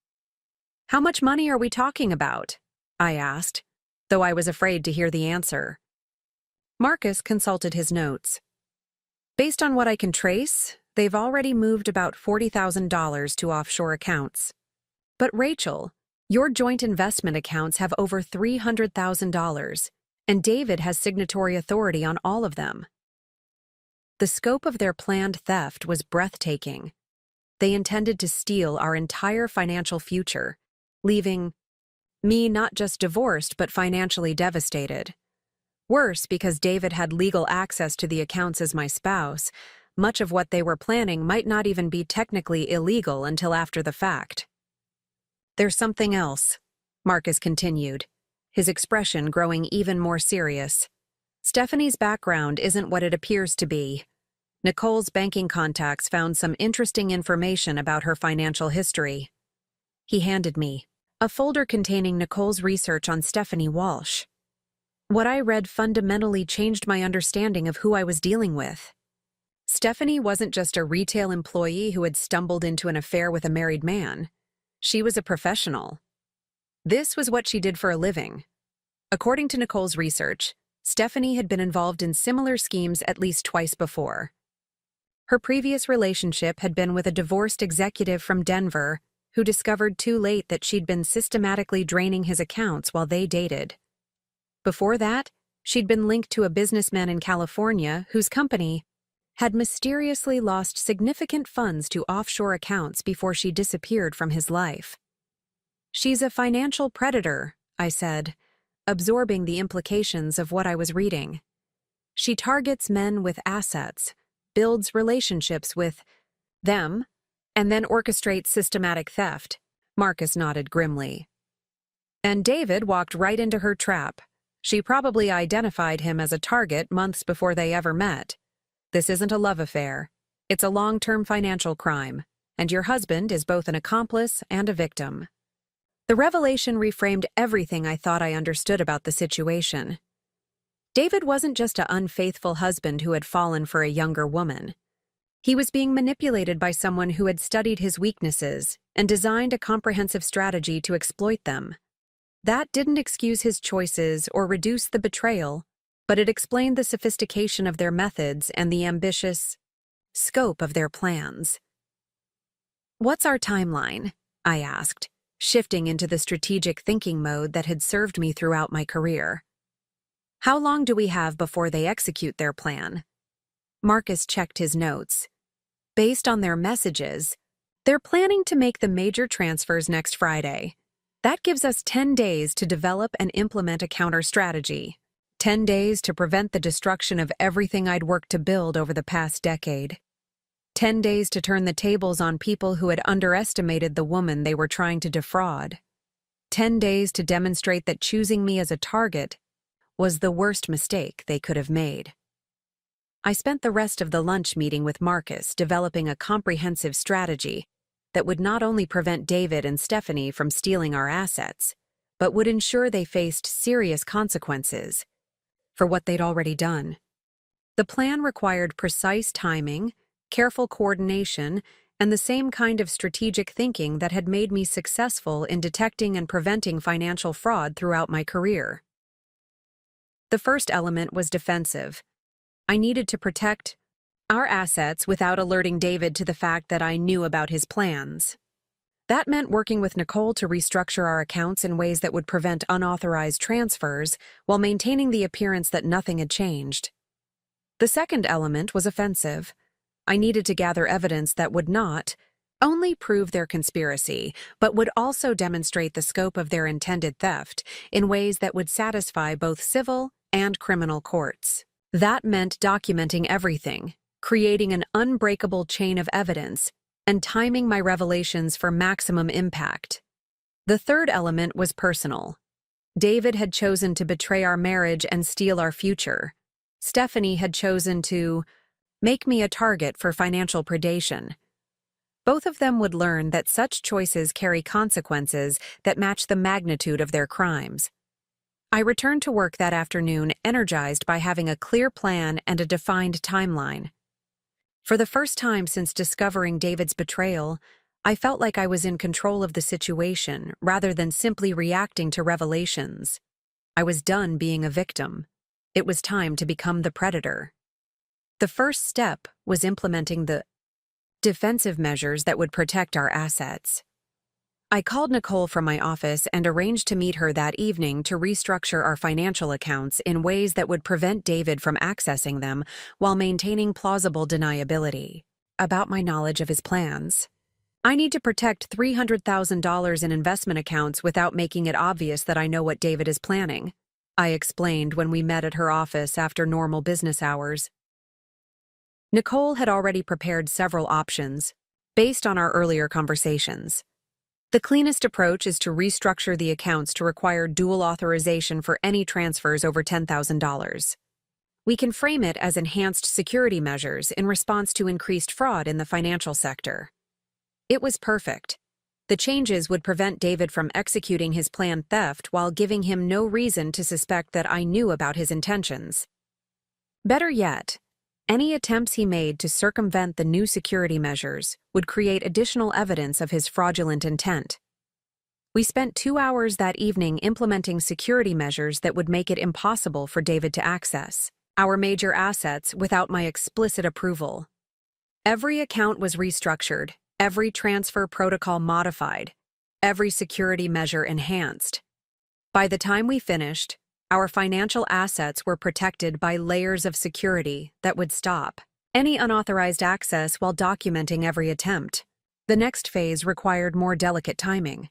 "How much money are we talking about?" I asked, though I was afraid to hear the answer. Marcus consulted his notes. "Based on what I can trace, they've already moved about $40,000 to offshore accounts. But Rachel, your joint investment accounts have over $300,000, and David has signatory authority on all of them." The scope of their planned theft was breathtaking. They intended to steal our entire financial future, leaving me not just divorced but financially devastated. Worse, because David had legal access to the accounts as my spouse, much of what they were planning might not even be technically illegal until after the fact. "There's something else," Marcus continued, his expression growing even more serious. Stephanie's background isn't what it appears to be. Nicole's banking contacts found some interesting information about her financial history. He handed me a folder containing Nicole's research on Stephanie Walsh. What I read fundamentally changed my understanding of who I was dealing with. Stephanie wasn't just a retail employee who had stumbled into an affair with a married man. She was a professional. This was what she did for a living. According to Nicole's research, Stephanie had been involved in similar schemes at least twice before. Her previous relationship had been with a divorced executive from Denver who discovered too late that she'd been systematically draining his accounts while they dated. Before that, she'd been linked to a businessman in California whose company had mysteriously lost significant funds to offshore accounts before she disappeared from his life. "She's a financial predator," I said, absorbing the implications of what I was reading. "She targets men with assets, builds relationships with them, and then orchestrates systematic theft." Marcus nodded grimly. "And David walked right into her trap. She probably identified him as a target months before they ever met. This isn't a love affair. It's a long-term financial crime, and your husband is both an accomplice and a victim." The revelation reframed everything I thought I understood about the situation. David wasn't just an unfaithful husband who had fallen for a younger woman. He was being manipulated by someone who had studied his weaknesses and designed a comprehensive strategy to exploit them. That didn't excuse his choices or reduce the betrayal, but it explained the sophistication of their methods and the ambitious scope of their plans. "What's our timeline?" I asked, shifting into the strategic thinking mode that had served me throughout my career. "How long do we have before they execute their plan?" Marcus checked his notes. "Based on their messages, they're planning to make the major transfers next Friday. That gives us 10 days to develop and implement a counter-strategy. 10 days to prevent the destruction of everything I'd worked to build over the past decade. 10 days to turn the tables on people who had underestimated the woman they were trying to defraud. 10 days to demonstrate that choosing me as a target was the worst mistake they could have made." I spent the rest of the lunch meeting with Marcus developing a comprehensive strategy that would not only prevent David and Stephanie from stealing our assets, but would ensure they faced serious consequences for what they'd already done. The plan required precise timing, careful coordination, and the same kind of strategic thinking that had made me successful in detecting and preventing financial fraud throughout my career. The first element was defensive. I needed to protect our assets without alerting David to the fact that I knew about his plans. That meant working with Nicole to restructure our accounts in ways that would prevent unauthorized transfers while maintaining the appearance that nothing had changed. The second element was offensive. I needed to gather evidence that would not only prove their conspiracy, but would also demonstrate the scope of their intended theft in ways that would satisfy both civil and criminal courts. That meant documenting everything, creating an unbreakable chain of evidence, and timing my revelations for maximum impact. The third element was personal. David had chosen to betray our marriage and steal our future. Stephanie had chosen to make me a target for financial predation. Both of them would learn that such choices carry consequences that match the magnitude of their crimes. I returned to work that afternoon energized by having a clear plan and a defined timeline. For the first time since discovering David's betrayal, I felt like I was in control of the situation rather than simply reacting to revelations. I was done being a victim. It was time to become the predator. The first step was implementing the defensive measures that would protect our assets. I called Nicole from my office and arranged to meet her that evening to restructure our financial accounts in ways that would prevent David from accessing them while maintaining plausible deniability about my knowledge of his plans. I need to protect $300,000 in investment accounts without making it obvious that I know what David is planning, I explained when we met at her office after normal business hours. Nicole had already prepared several options based on our earlier conversations. The cleanest approach is to restructure the accounts to require dual authorization for any transfers over $10,000. We can frame it as enhanced security measures in response to increased fraud in the financial sector. It was perfect. The changes would prevent David from executing his planned theft while giving him no reason to suspect that I knew about his intentions. Better yet, any attempts he made to circumvent the new security measures would create additional evidence of his fraudulent intent. We spent 2 hours that evening implementing security measures that would make it impossible for David to access our major assets without my explicit approval. Every account was restructured, every transfer protocol modified, every security measure enhanced. By the time we finished, our financial assets were protected by layers of security that would stop any unauthorized access while documenting every attempt. The next phase required more delicate timing.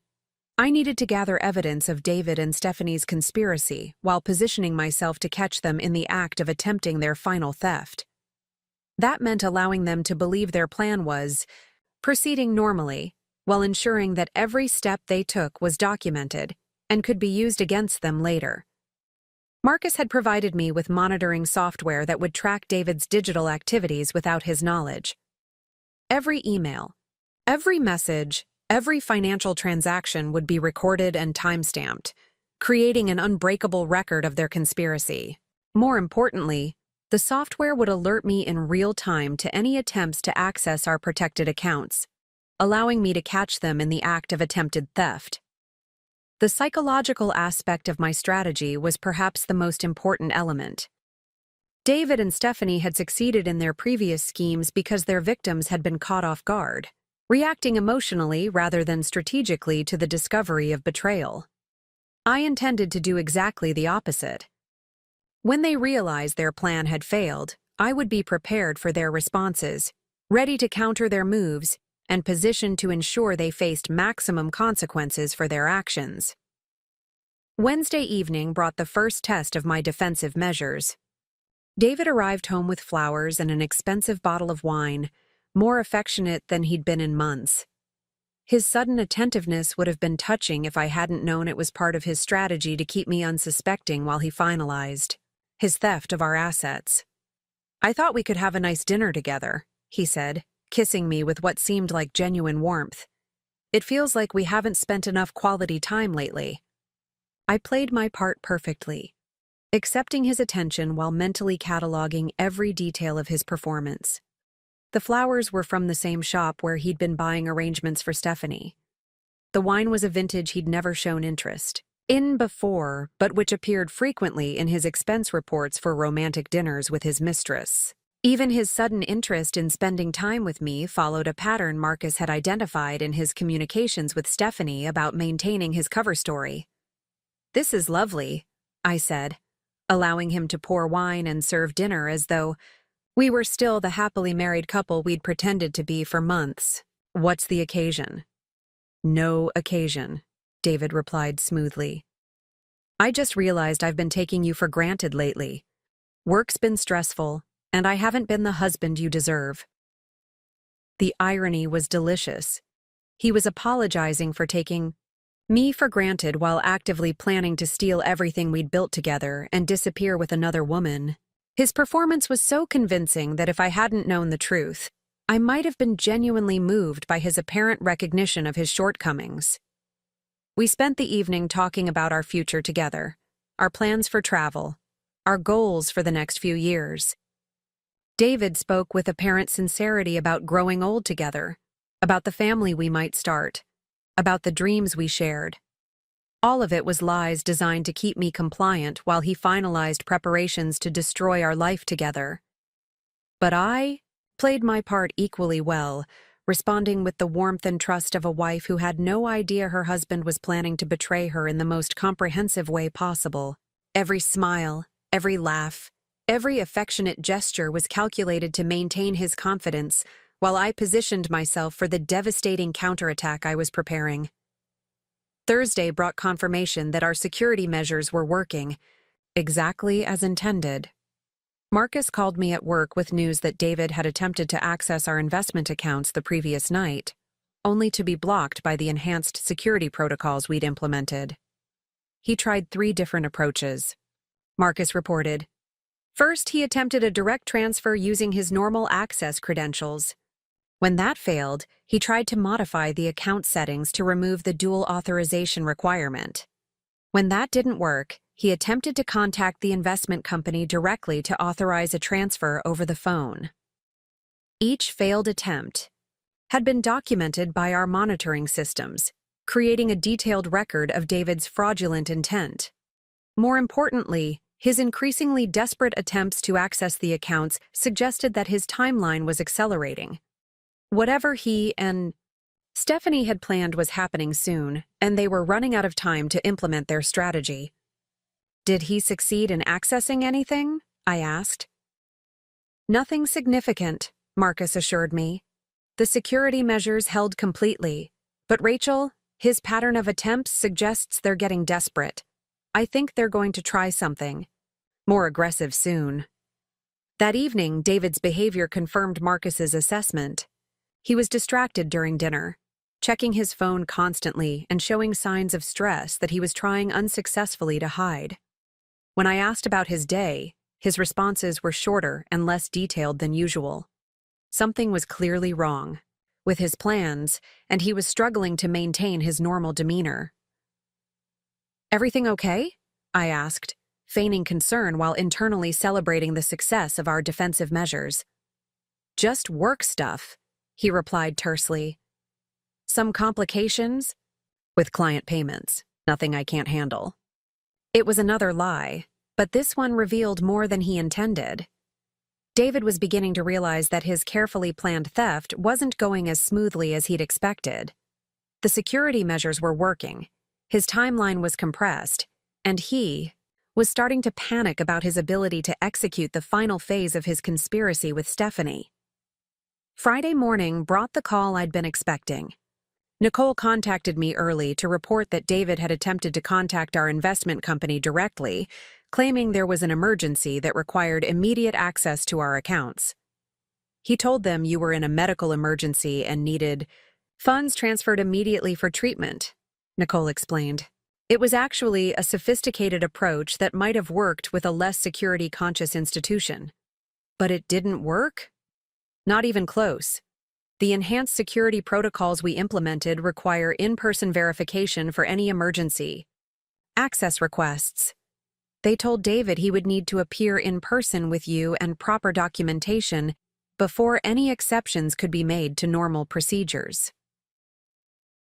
I needed to gather evidence of David and Stephanie's conspiracy while positioning myself to catch them in the act of attempting their final theft. That meant allowing them to believe their plan was proceeding normally, while ensuring that every step they took was documented and could be used against them later. Marcus had provided me with monitoring software that would track David's digital activities without his knowledge. Every email, every message, every financial transaction would be recorded and time-stamped, creating an unbreakable record of their conspiracy. More importantly, the software would alert me in real time to any attempts to access our protected accounts, allowing me to catch them in the act of attempted theft. The psychological aspect of my strategy was perhaps the most important element. David and Stephanie had succeeded in their previous schemes because their victims had been caught off guard, reacting emotionally rather than strategically to the discovery of betrayal. I intended to do exactly the opposite. When they realized their plan had failed, I would be prepared for their responses, ready to counter their moves, and positioned to ensure they faced maximum consequences for their actions. Wednesday evening brought the first test of my defensive measures. David arrived home with flowers and an expensive bottle of wine, more affectionate than he'd been in months. His sudden attentiveness would have been touching if I hadn't known it was part of his strategy to keep me unsuspecting while he finalized his theft of our assets. "I thought we could have a nice dinner together," he said, kissing me with what seemed like genuine warmth. "It feels like we haven't spent enough quality time lately." I played my part perfectly, accepting his attention while mentally cataloging every detail of his performance. The flowers were from the same shop where he'd been buying arrangements for Stephanie. The wine was a vintage he'd never shown interest in before, but which appeared frequently in his expense reports for romantic dinners with his mistress. Even his sudden interest in spending time with me followed a pattern Marcus had identified in his communications with Stephanie about maintaining his cover story. "This is lovely," I said, allowing him to pour wine and serve dinner as though we were still the happily married couple we'd pretended to be for months. "What's the occasion?" "No occasion," David replied smoothly. "I just realized I've been taking you for granted lately. Work's been stressful, and I haven't been the husband you deserve." The irony was delicious. He was apologizing for taking me for granted while actively planning to steal everything we'd built together and disappear with another woman. His performance was so convincing that if I hadn't known the truth, I might have been genuinely moved by his apparent recognition of his shortcomings. We spent the evening talking about our future together, our plans for travel, our goals for the next few years. David spoke with apparent sincerity about growing old together, about the family we might start, about the dreams we shared. All of it was lies designed to keep me compliant while he finalized preparations to destroy our life together. But I played my part equally well, responding with the warmth and trust of a wife who had no idea her husband was planning to betray her in the most comprehensive way possible. Every smile, every laugh, every affectionate gesture was calculated to maintain his confidence, while I positioned myself for the devastating counterattack I was preparing. Thursday brought confirmation that our security measures were working, exactly as intended. Marcus called me at work with news that David had attempted to access our investment accounts the previous night. only to be blocked by the enhanced security protocols we'd implemented. He tried 3 different approaches, Marcus reported. First, he attempted a direct transfer using his normal access credentials. When that failed, he tried to modify the account settings to remove the dual authorization requirement. When that didn't work, he attempted to contact the investment company directly to authorize a transfer over the phone. Each failed attempt had been documented by our monitoring systems, creating a detailed record of David's fraudulent intent. More importantly, his increasingly desperate attempts to access the accounts suggested that his timeline was accelerating. Whatever he and Stephanie had planned was happening soon, and they were running out of time to implement their strategy. Did he succeed in accessing anything? I asked. Nothing significant, Marcus assured me. The security measures held completely. But Rachel, his pattern of attempts suggests they're getting desperate. I think they're going to try something more aggressive soon. That evening, David's behavior confirmed Marcus's assessment. He was distracted during dinner, checking his phone constantly and showing signs of stress that he was trying unsuccessfully to hide. When I asked about his day, his responses were shorter and less detailed than usual. Something was clearly wrong with his plans, and he was struggling to maintain his normal demeanor. "Everything okay?" I asked, feigning concern while internally celebrating the success of our defensive measures. "Just work stuff," he replied tersely. "Some complications?" "With client payments. Nothing I can't handle." It was another lie, but this one revealed more than he intended. David was beginning to realize that his carefully planned theft wasn't going as smoothly as he'd expected. The security measures were working, his timeline was compressed, and he was starting to panic about his ability to execute the final phase of his conspiracy with Stephanie. Friday morning brought the call I'd been expecting. Nicole contacted me early to report that David had attempted to contact our investment company directly, claiming there was an emergency that required immediate access to our accounts. He told them you were in a medical emergency and needed funds transferred immediately for treatment, Nicole explained. It was actually a sophisticated approach that might have worked with a less security-conscious institution. But it didn't work? Not even close. The enhanced security protocols we implemented require in-person verification for any emergency. Access requests. They told David he would need to appear in person with you and proper documentation before any exceptions could be made to normal procedures.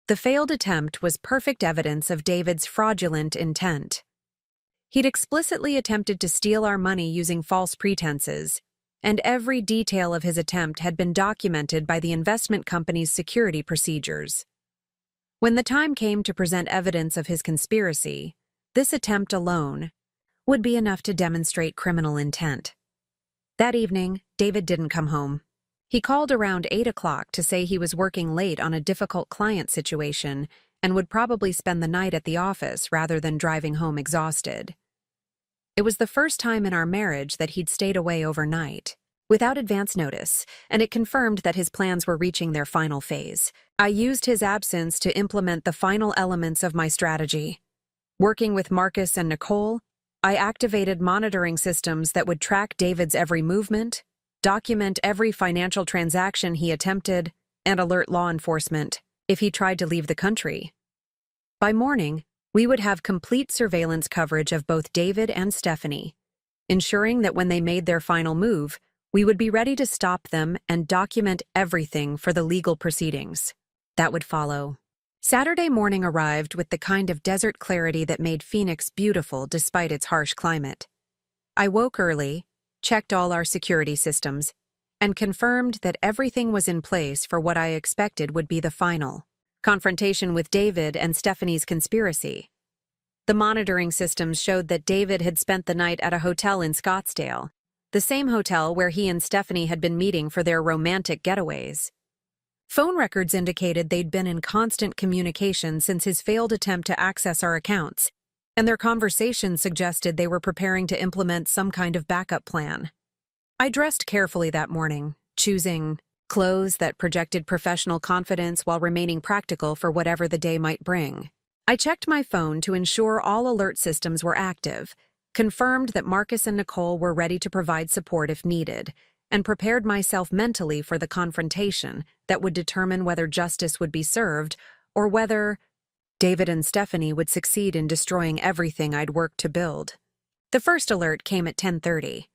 The failed attempt was perfect evidence of David's fraudulent intent. He'd explicitly attempted to steal our money using false pretenses, and every detail of his attempt had been documented by the investment company's security procedures. When the time came to present evidence of his conspiracy, this attempt alone would be enough to demonstrate criminal intent. That evening, David didn't come home. He called around 8 o'clock to say he was working late on a difficult client situation and would probably spend the night at the office rather than driving home exhausted. It was the first time in our marriage that he'd stayed away overnight, without advance notice, and it confirmed that his plans were reaching their final phase. I used his absence to implement the final elements of my strategy. Working with Marcus and Nicole, I activated monitoring systems that would track David's every movement, document every financial transaction he attempted, and alert law enforcement if he tried to leave the country. By morning, we would have complete surveillance coverage of both David and Stephanie, ensuring that when they made their final move, we would be ready to stop them and document everything for the legal proceedings that would follow. Saturday morning arrived with the kind of desert clarity that made Phoenix beautiful despite its harsh climate. I woke early, checked all our security systems, and confirmed that everything was in place for what I expected would be the final confrontation with David and Stephanie's conspiracy. The monitoring systems showed that David had spent the night at a hotel in Scottsdale, the same hotel where he and Stephanie had been meeting for their romantic getaways. Phone records indicated they'd been in constant communication since his failed attempt to access our accounts, and their conversations suggested they were preparing to implement some kind of backup plan. I dressed carefully that morning, choosing Clothes that projected professional confidence while remaining practical for whatever the day might bring. I checked my phone to ensure all alert systems were active, confirmed that Marcus and Nicole were ready to provide support if needed, and prepared myself mentally for the confrontation that would determine whether justice would be served or whether David and Stephanie would succeed in destroying everything I'd worked to build. The first alert came at 10:30.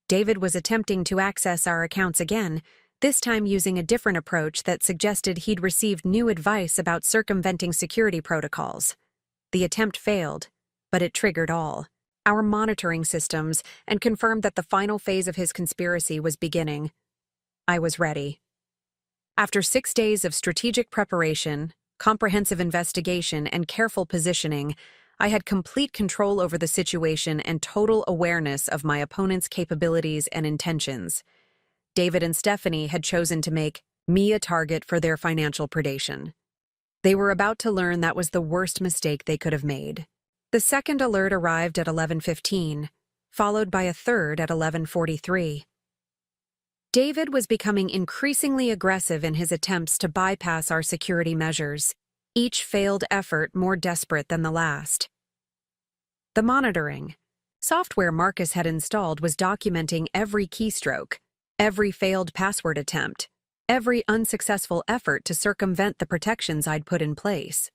David was attempting to access our accounts again, this time using a different approach that suggested he'd received new advice about circumventing security protocols. The attempt failed, but it triggered our monitoring systems, and confirmed that the final phase of his conspiracy was beginning. I was ready. After 6 days of strategic preparation, comprehensive investigation, and careful positioning, I had complete control over the situation and total awareness of my opponent's capabilities and intentions. David and Stephanie had chosen to make me a target for their financial predation. They were about to learn that was the worst mistake they could have made. The second alert arrived at 11:15, followed by a third at 11:43. David was becoming increasingly aggressive in his attempts to bypass our security measures, each failed effort more desperate than the last. The monitoring software Marcus had installed was documenting every keystroke, every failed password attempt, every unsuccessful effort to circumvent the protections I'd put in place.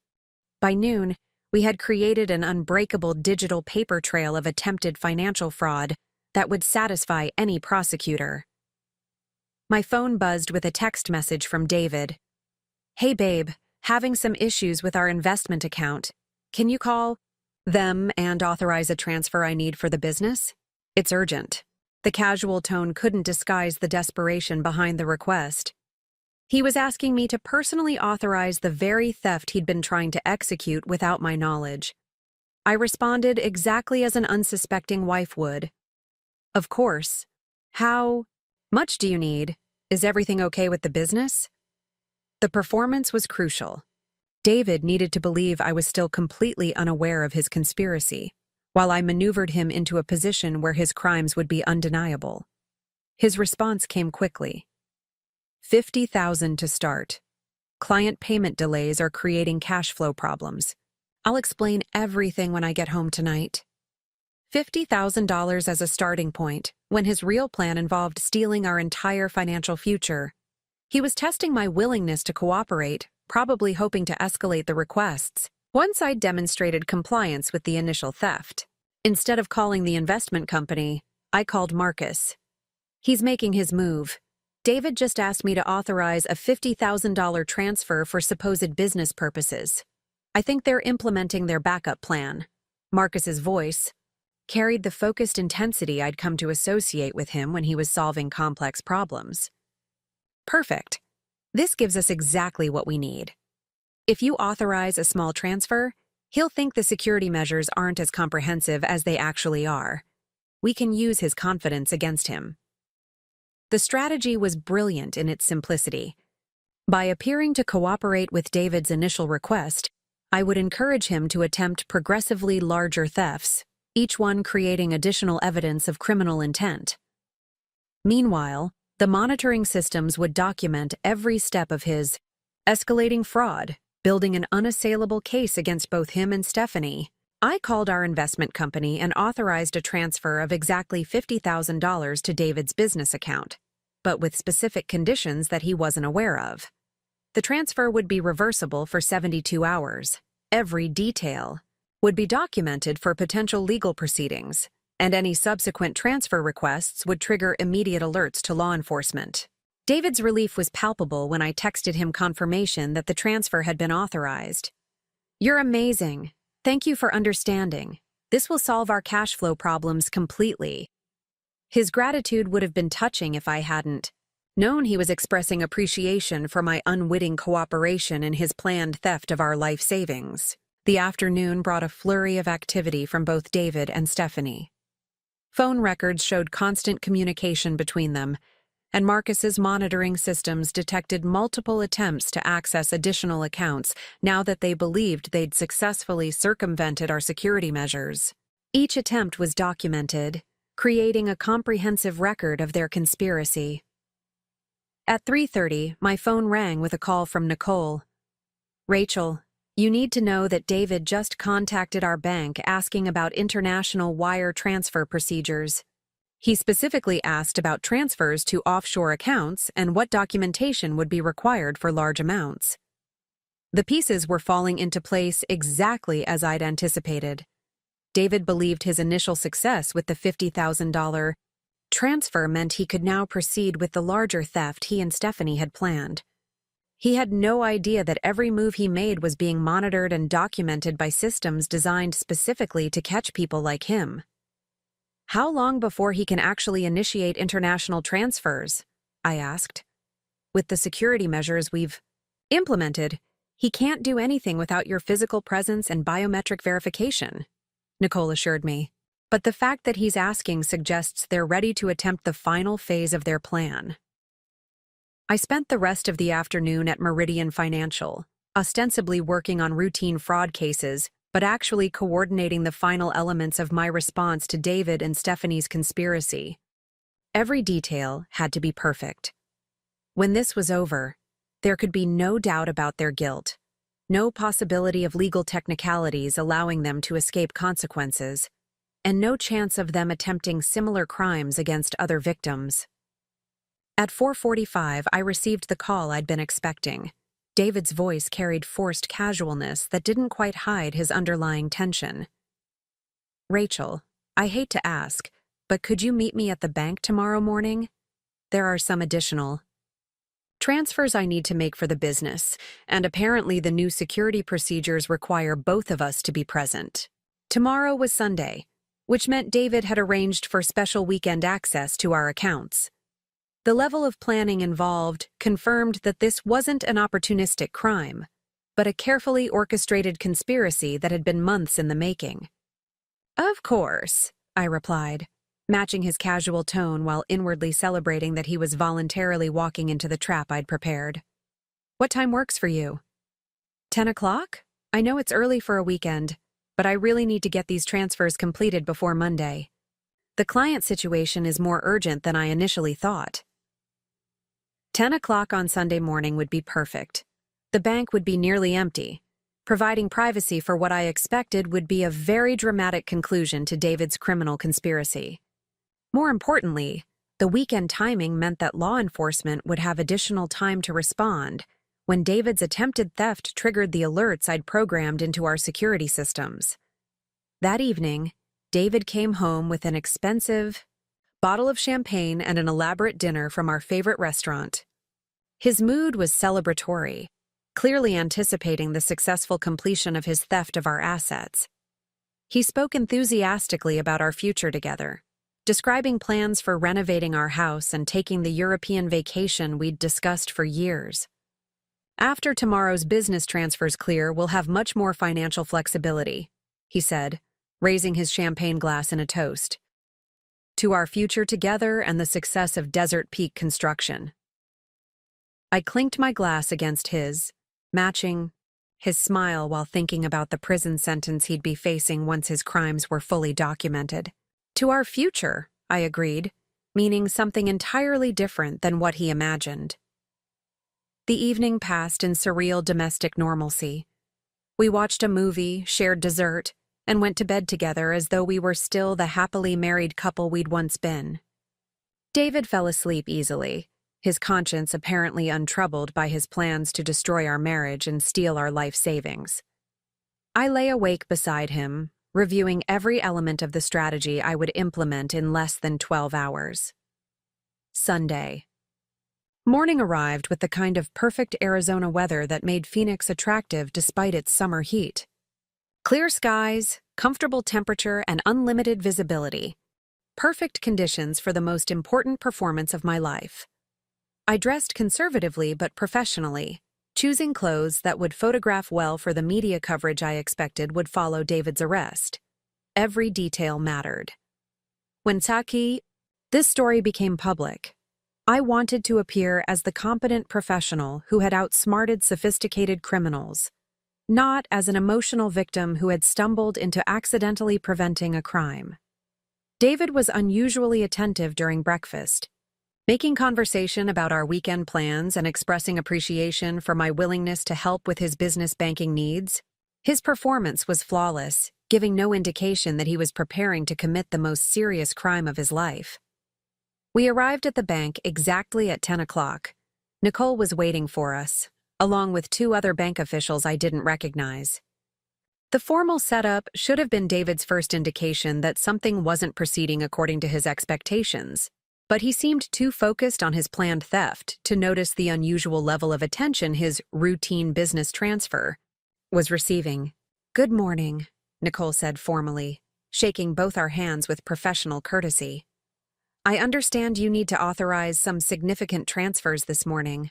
By noon, we had created an unbreakable digital paper trail of attempted financial fraud that would satisfy any prosecutor. My phone buzzed with a text message from David. "Hey babe, having some issues with our investment account. Can you call them and authorize a transfer I need for the business? It's urgent." The casual tone couldn't disguise the desperation behind the request. He was asking me to personally authorize the very theft he'd been trying to execute without my knowledge. I responded exactly as an unsuspecting wife would. "Of course. How much do you need? Is everything okay with the business?" The performance was crucial. David needed to believe I was still completely unaware of his conspiracy, while I maneuvered him into a position where his crimes would be undeniable. His response came quickly. $50,000 to start. Client payment delays are creating cash flow problems. I'll explain everything when I get home tonight. $50,000 as a starting point, when his real plan involved stealing our entire financial future. He was testing my willingness to cooperate, probably hoping to escalate the requests, once I'd demonstrated compliance with the initial theft. Instead of calling the investment company, I called Marcus. He's making his move. David just asked me to authorize a $50,000 transfer for supposed business purposes. I think they're implementing their backup plan. Marcus's voice carried the focused intensity I'd come to associate with him when he was solving complex problems. Perfect. This gives us exactly what we need. If you authorize a small transfer, he'll think the security measures aren't as comprehensive as they actually are. We can use his confidence against him. The strategy was brilliant in its simplicity. By appearing to cooperate with David's initial request, I would encourage him to attempt progressively larger thefts, each one creating additional evidence of criminal intent. Meanwhile, the monitoring systems would document every step of his escalating fraud, building an unassailable case against both him and Stephanie. I called our investment company and authorized a transfer of exactly $50,000 to David's business account, but with specific conditions that he wasn't aware of. The transfer would be reversible for 72 hours. Every detail would be documented for potential legal proceedings, and any subsequent transfer requests would trigger immediate alerts to law enforcement. David's relief was palpable when I texted him confirmation that the transfer had been authorized. "You're amazing. Thank you for understanding. This will solve our cash flow problems completely." His gratitude would have been touching if I hadn't known he was expressing appreciation for my unwitting cooperation in his planned theft of our life savings. The afternoon brought a flurry of activity from both David and Stephanie. Phone records showed constant communication between them, and Marcus's monitoring systems detected multiple attempts to access additional accounts now that they believed they'd successfully circumvented our security measures. Each attempt was documented, creating a comprehensive record of their conspiracy. At 3:30, my phone rang with a call from Nicole. "Rachel, you need to know that David just contacted our bank asking about international wire transfer procedures. He specifically asked about transfers to offshore accounts and what documentation would be required for large amounts." The pieces were falling into place exactly as I'd anticipated. David believed his initial success with the $50,000 transfer meant he could now proceed with the larger theft he and Stephanie had planned. He had no idea that every move he made was being monitored and documented by systems designed specifically to catch people like him. "How long before he can actually initiate international transfers?" I asked. "With the security measures we've implemented, he can't do anything without your physical presence and biometric verification," Nicole assured me. "But the fact that he's asking suggests they're ready to attempt the final phase of their plan." I spent the rest of the afternoon at Meridian Financial, ostensibly working on routine fraud cases, but actually coordinating the final elements of my response to David and Stephanie's conspiracy. Every detail had to be perfect. When this was over, there could be no doubt about their guilt, no possibility of legal technicalities allowing them to escape consequences, and no chance of them attempting similar crimes against other victims. At 4:45, I received the call I'd been expecting. David's voice carried forced casualness that didn't quite hide his underlying tension. "Rachel, I hate to ask, but could you meet me at the bank tomorrow morning? There are some additional transfers I need to make for the business, and apparently the new security procedures require both of us to be present." Tomorrow was Sunday, which meant David had arranged for special weekend access to our accounts. The level of planning involved confirmed that this wasn't an opportunistic crime, but a carefully orchestrated conspiracy that had been months in the making. "Of course," I replied, matching his casual tone while inwardly celebrating that he was voluntarily walking into the trap I'd prepared. "What time works for you?" 10 o'clock? I know it's early for a weekend, but I really need to get these transfers completed before Monday. The client situation is more urgent than I initially thought." 10 o'clock on Sunday morning would be perfect. The bank would be nearly empty. Providing privacy for what I expected would be a very dramatic conclusion to David's criminal conspiracy. More importantly, the weekend timing meant that law enforcement would have additional time to respond when David's attempted theft triggered the alerts I'd programmed into our security systems. That evening, David came home with an expensive bottle of champagne and an elaborate dinner from our favorite restaurant. His mood was celebratory, clearly anticipating the successful completion of his theft of our assets. He spoke enthusiastically about our future together, describing plans for renovating our house and taking the European vacation we'd discussed for years. "After tomorrow's business transfers clear, we'll have much more financial flexibility," he said, raising his champagne glass in a toast. "To our future together and the success of Desert Peak construction." I clinked my glass against his, matching his smile while thinking about the prison sentence he'd be facing once his crimes were fully documented. "To our future," I agreed, meaning something entirely different than what he imagined. The evening passed in surreal domestic normalcy. We watched a movie, shared dessert, and went to bed together as though we were still the happily married couple we'd once been. David fell asleep easily, his conscience apparently untroubled by his plans to destroy our marriage and steal our life savings. I lay awake beside him, reviewing every element of the strategy I would implement in less than 12 hours. Sunday. Morning arrived with the kind of perfect Arizona weather that made Phoenix attractive despite its summer heat. Clear skies, comfortable temperature, and unlimited visibility. Perfect conditions for the most important performance of my life. I dressed conservatively but professionally, choosing clothes that would photograph well for the media coverage I expected would follow David's arrest. Every detail mattered. When this story became public, I wanted to appear as the competent professional who had outsmarted sophisticated criminals, not as an emotional victim who had stumbled into accidentally preventing a crime. David was unusually attentive during breakfast, making conversation about our weekend plans and expressing appreciation for my willingness to help with his business banking needs. His performance was flawless, giving no indication that he was preparing to commit the most serious crime of his life. We arrived at the bank exactly at 10 o'clock. Nicole was waiting for us, along with two other bank officials I didn't recognize. The formal setup should have been David's first indication that something wasn't proceeding according to his expectations, but he seemed too focused on his planned theft to notice the unusual level of attention his routine business transfer was receiving. "Good morning," Nicole said formally, shaking both our hands with professional courtesy. "I understand you need to authorize some significant transfers this morning.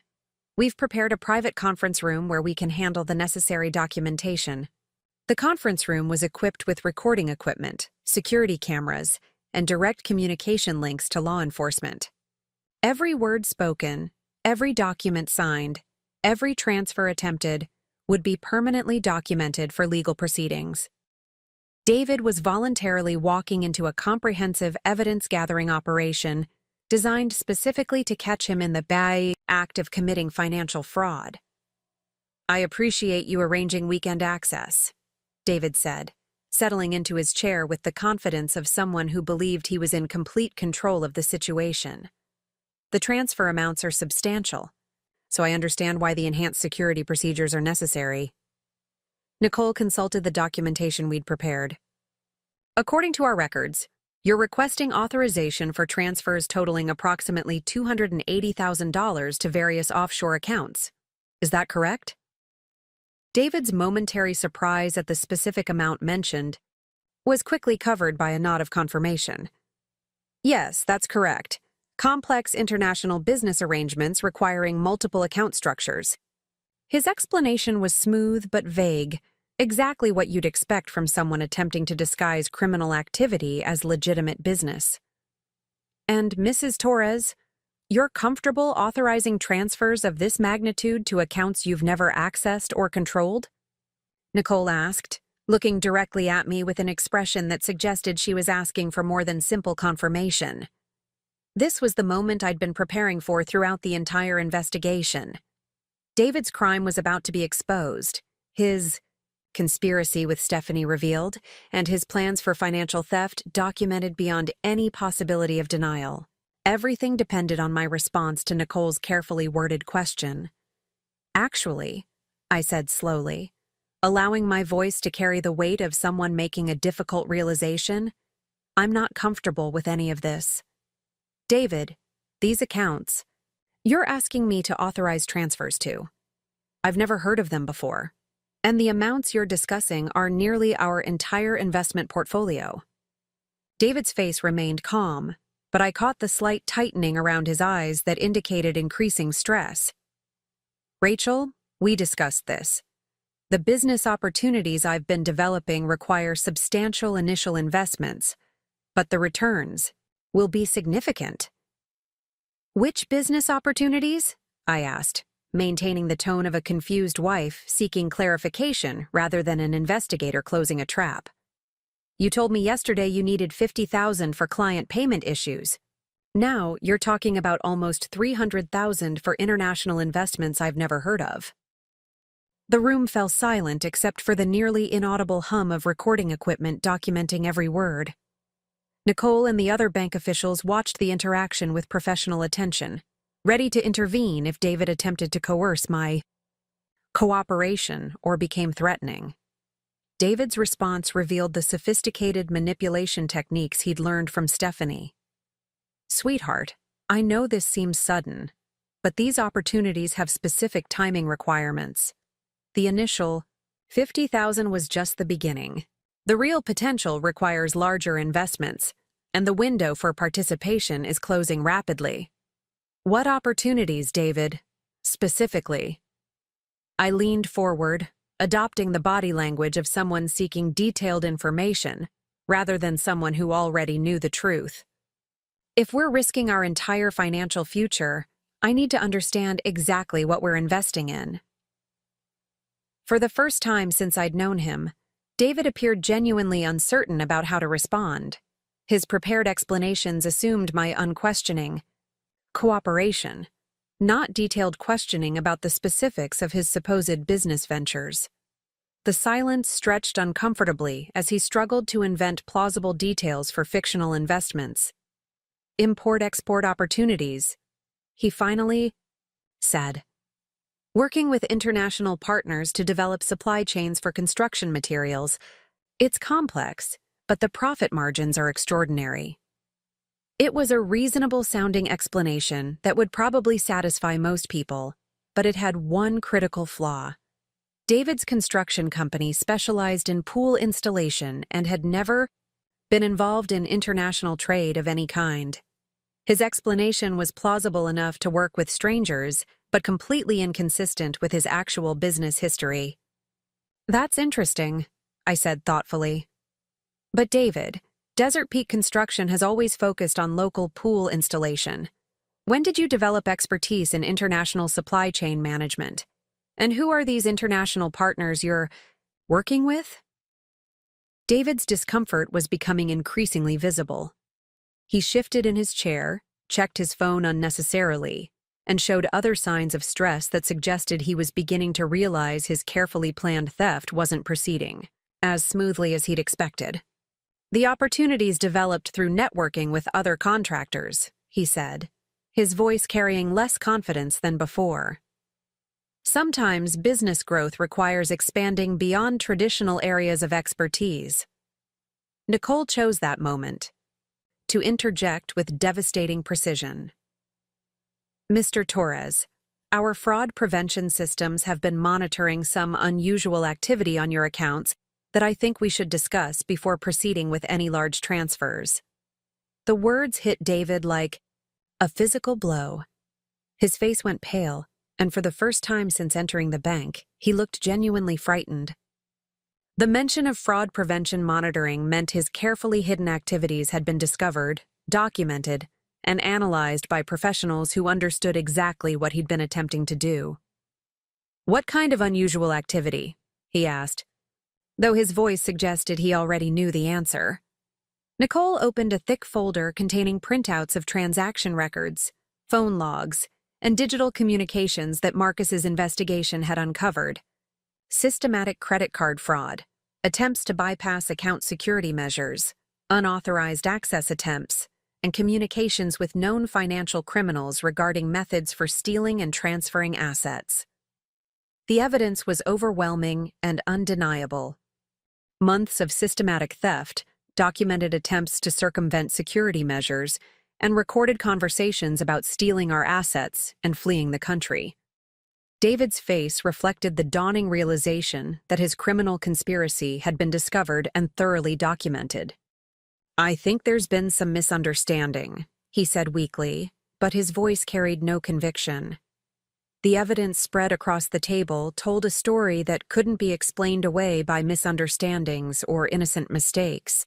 We've prepared a private conference room where we can handle the necessary documentation." The conference room was equipped with recording equipment, security cameras, and direct communication links to law enforcement. Every word spoken, every document signed, every transfer attempted would be permanently documented for legal proceedings. David was voluntarily walking into a comprehensive evidence-gathering operation designed specifically to catch him in the bad act of committing financial fraud. "I appreciate you arranging weekend access," David said, settling into his chair with the confidence of someone who believed he was in complete control of the situation. "The transfer amounts are substantial, so I understand why the enhanced security procedures are necessary." Nicole consulted the documentation we'd prepared. "According to our records, you're requesting authorization for transfers totaling approximately $280,000 to various offshore accounts. Is that correct?" David's momentary surprise at the specific amount mentioned was quickly covered by a nod of confirmation. "Yes, that's correct. Complex international business arrangements requiring multiple account structures." His explanation was smooth but vague, exactly what you'd expect from someone attempting to disguise criminal activity as legitimate business. "And Mrs. Torres, you're comfortable authorizing transfers of this magnitude to accounts you've never accessed or controlled?" Nicole asked, looking directly at me with an expression that suggested she was asking for more than simple confirmation. This was the moment I'd been preparing for throughout the entire investigation. David's crime was about to be exposed, his conspiracy with Stephanie revealed, and his plans for financial theft documented beyond any possibility of denial. Everything depended on my response to Nicole's carefully worded question. "Actually," I said slowly, allowing my voice to carry the weight of someone making a difficult realization, "I'm not comfortable with any of this. David, these accounts, you're asking me to authorize transfers to. I've never heard of them before, and the amounts you're discussing are nearly our entire investment portfolio." David's face remained calm, but I caught the slight tightening around his eyes that indicated increasing stress. "Rachel, we discussed this. The business opportunities I've been developing require substantial initial investments, but the returns will be significant." "Which business opportunities?" I asked, maintaining the tone of a confused wife seeking clarification rather than an investigator closing a trap. "You told me yesterday you needed $50,000 for client payment issues. Now you're talking about almost $300,000 for international investments I've never heard of." The room fell silent except for the nearly inaudible hum of recording equipment documenting every word. Nicole and the other bank officials watched the interaction with professional attention, ready to intervene if David attempted to coerce my cooperation or became threatening. David's response revealed the sophisticated manipulation techniques he'd learned from Stephanie. "Sweetheart, I know this seems sudden, but these opportunities have specific timing requirements. The initial $50,000 was just the beginning. The real potential requires larger investments, and the window for participation is closing rapidly." "What opportunities, David? Specifically?" I leaned forward, adopting the body language of someone seeking detailed information, rather than someone who already knew the truth. "If we're risking our entire financial future, I need to understand exactly what we're investing in." For the first time since I'd known him, David appeared genuinely uncertain about how to respond. His prepared explanations assumed my unquestioning cooperation, not detailed questioning about the specifics of his supposed business ventures. The silence stretched uncomfortably as he struggled to invent plausible details for fictional investments. Import-export opportunities, he finally said. Working with international partners to develop supply chains for construction materials. It's complex, but the profit margins are extraordinary. It was a reasonable-sounding explanation that would probably satisfy most people, but it had one critical flaw. David's construction company specialized in pool installation and had never been involved in international trade of any kind. His explanation was plausible enough to work with strangers, but completely inconsistent with his actual business history. That's interesting, I said thoughtfully. But David, Desert Peak Construction has always focused on local pool installation. When did you develop expertise in international supply chain management? And who are these international partners you're working with? David's discomfort was becoming increasingly visible. He shifted in his chair, checked his phone unnecessarily, and showed other signs of stress that suggested he was beginning to realize his carefully planned theft wasn't proceeding as smoothly as he'd expected. The opportunities developed through networking with other contractors, he said, his voice carrying less confidence than before. Sometimes business growth requires expanding beyond traditional areas of expertise. Nicole chose that moment to interject with devastating precision. Mr. Torres, our fraud prevention systems have been monitoring some unusual activity on your accounts that I think we should discuss before proceeding with any large transfers. The words hit David like a physical blow. His face went pale, and for the first time since entering the bank, he looked genuinely frightened. The mention of fraud prevention monitoring meant his carefully hidden activities had been discovered, documented, and analyzed by professionals who understood exactly what he'd been attempting to do. What kind of unusual activity? He asked, though his voice suggested he already knew the answer. Nicole opened a thick folder containing printouts of transaction records, phone logs, and digital communications that Marcus's investigation had uncovered. Systematic credit card fraud, attempts to bypass account security measures, unauthorized access attempts, and communications with known financial criminals regarding methods for stealing and transferring assets. The evidence was overwhelming and undeniable. Months of systematic theft, documented attempts to circumvent security measures, and recorded conversations about stealing our assets and fleeing the country. David's face reflected the dawning realization that his criminal conspiracy had been discovered and thoroughly documented. I think there's been some misunderstanding, he said weakly, but his voice carried no conviction. The evidence spread across the table told a story that couldn't be explained away by misunderstandings or innocent mistakes.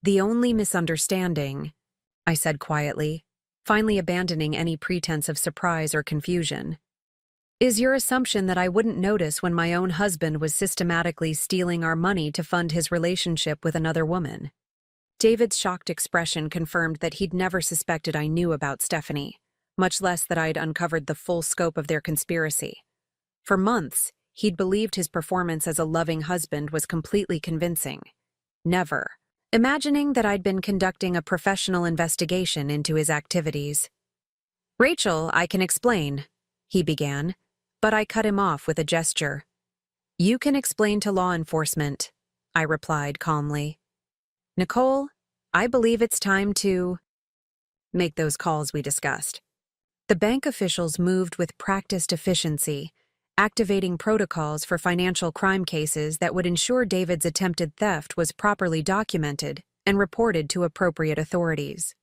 The only misunderstanding, I said quietly, finally abandoning any pretense of surprise or confusion, is your assumption that I wouldn't notice when my own husband was systematically stealing our money to fund his relationship with another woman. David's shocked expression confirmed that he'd never suspected I knew about Stephanie, much less that I'd uncovered the full scope of their conspiracy. For months, he'd believed his performance as a loving husband was completely convincing. Never imagining that I'd been conducting a professional investigation into his activities. Rachel, I can explain, he began, but I cut him off with a gesture. You can explain to law enforcement, I replied calmly. Nicole, I believe it's time to make those calls we discussed. The bank officials moved with practiced efficiency, activating protocols for financial crime cases that would ensure David's attempted theft was properly documented and reported to appropriate authorities.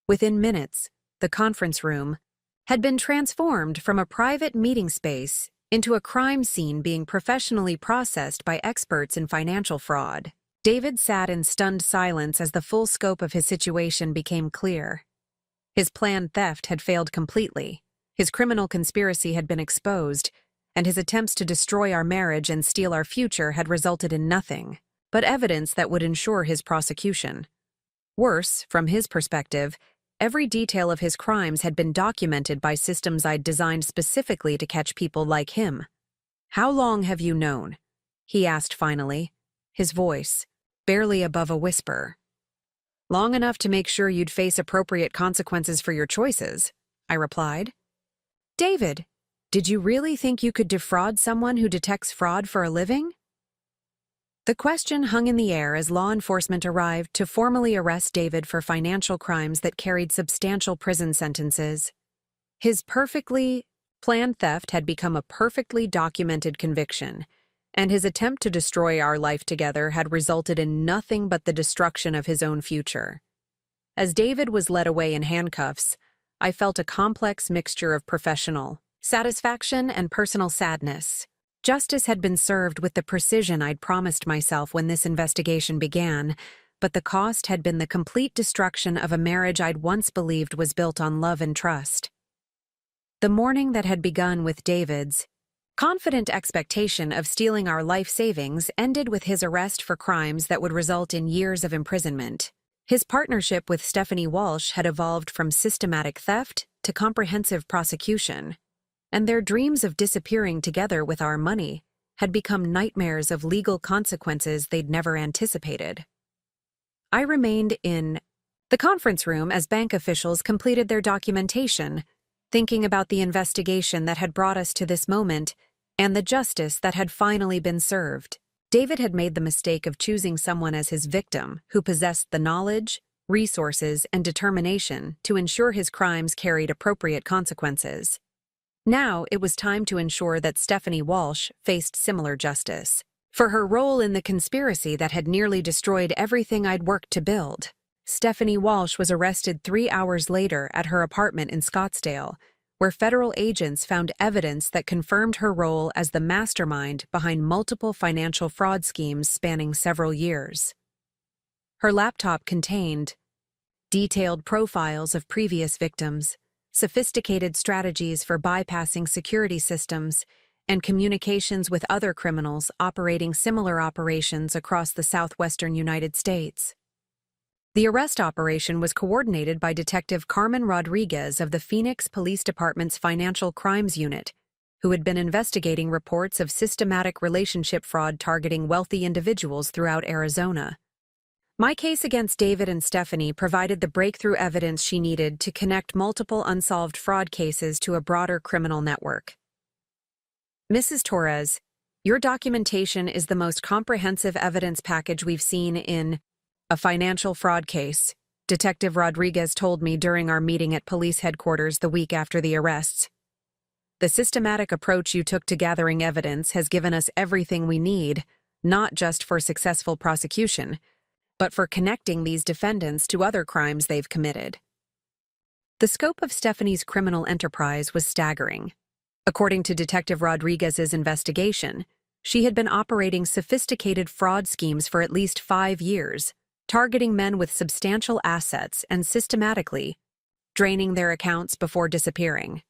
Within minutes, the conference room had been transformed from a private meeting space into a crime scene being professionally processed by experts in financial fraud. David sat in stunned silence as the full scope of his situation became clear. His planned theft had failed completely. His criminal conspiracy had been exposed, and his attempts to destroy our marriage and steal our future had resulted in nothing but evidence that would ensure his prosecution. Worse, from his perspective, Every detail of his crimes had been documented by systems I'd designed specifically to catch people like him. "How long have you known?" he asked finally, his voice barely above a whisper. "Long enough to make sure you'd face appropriate consequences for your choices," I replied. "David, did you really think you could defraud someone who detects fraud for a living?" The question hung in the air as law enforcement arrived to formally arrest David for financial crimes that carried substantial prison sentences. His perfectly planned theft had become a perfectly documented conviction, and his attempt to destroy our life together had resulted in nothing but the destruction of his own future. As David was led away in handcuffs, I felt a complex mixture of professional satisfaction and personal sadness. Justice had been served with the precision I'd promised myself when this investigation began, but the cost had been the complete destruction of a marriage I'd once believed was built on love and trust. The morning that had begun with David's confident expectation of stealing our life savings ended with his arrest for crimes that would result in years of imprisonment. His partnership with Stephanie Walsh had evolved from systematic theft to comprehensive prosecution, and their dreams of disappearing together with our money had become nightmares of legal consequences they'd never anticipated. I remained in the conference room as bank officials completed their documentation, thinking about the investigation that had brought us to this moment and the justice that had finally been served. David had made the mistake of choosing someone as his victim who possessed the knowledge, resources, and determination to ensure his crimes carried appropriate consequences. Now it was time to ensure that Stephanie Walsh faced similar justice for her role in the conspiracy that had nearly destroyed everything I'd worked to build. Stephanie Walsh was arrested 3 hours later at her apartment in Scottsdale, where federal agents found evidence that confirmed her role as the mastermind behind multiple financial fraud schemes spanning several years. Her laptop contained detailed profiles of previous victims, sophisticated strategies for bypassing security systems, and communications with other criminals operating similar operations across the southwestern United States. The arrest operation was coordinated by Detective Carmen Rodriguez of the Phoenix Police Department's Financial Crimes Unit, who had been investigating reports of systematic relationship fraud targeting wealthy individuals throughout Arizona. My case against David and Stephanie provided the breakthrough evidence she needed to connect multiple unsolved fraud cases to a broader criminal network. "Mrs. Torres, your documentation is the most comprehensive evidence package we've seen in a financial fraud case," Detective Rodriguez told me during our meeting at police headquarters the week after the arrests. "The systematic approach you took to gathering evidence has given us everything we need, not just for successful prosecution, but for connecting these defendants to other crimes they've committed." The scope of Stephanie's criminal enterprise was staggering. According to Detective Rodriguez's investigation, she had been operating sophisticated fraud schemes for at least 5 years, targeting men with substantial assets and systematically draining their accounts before disappearing.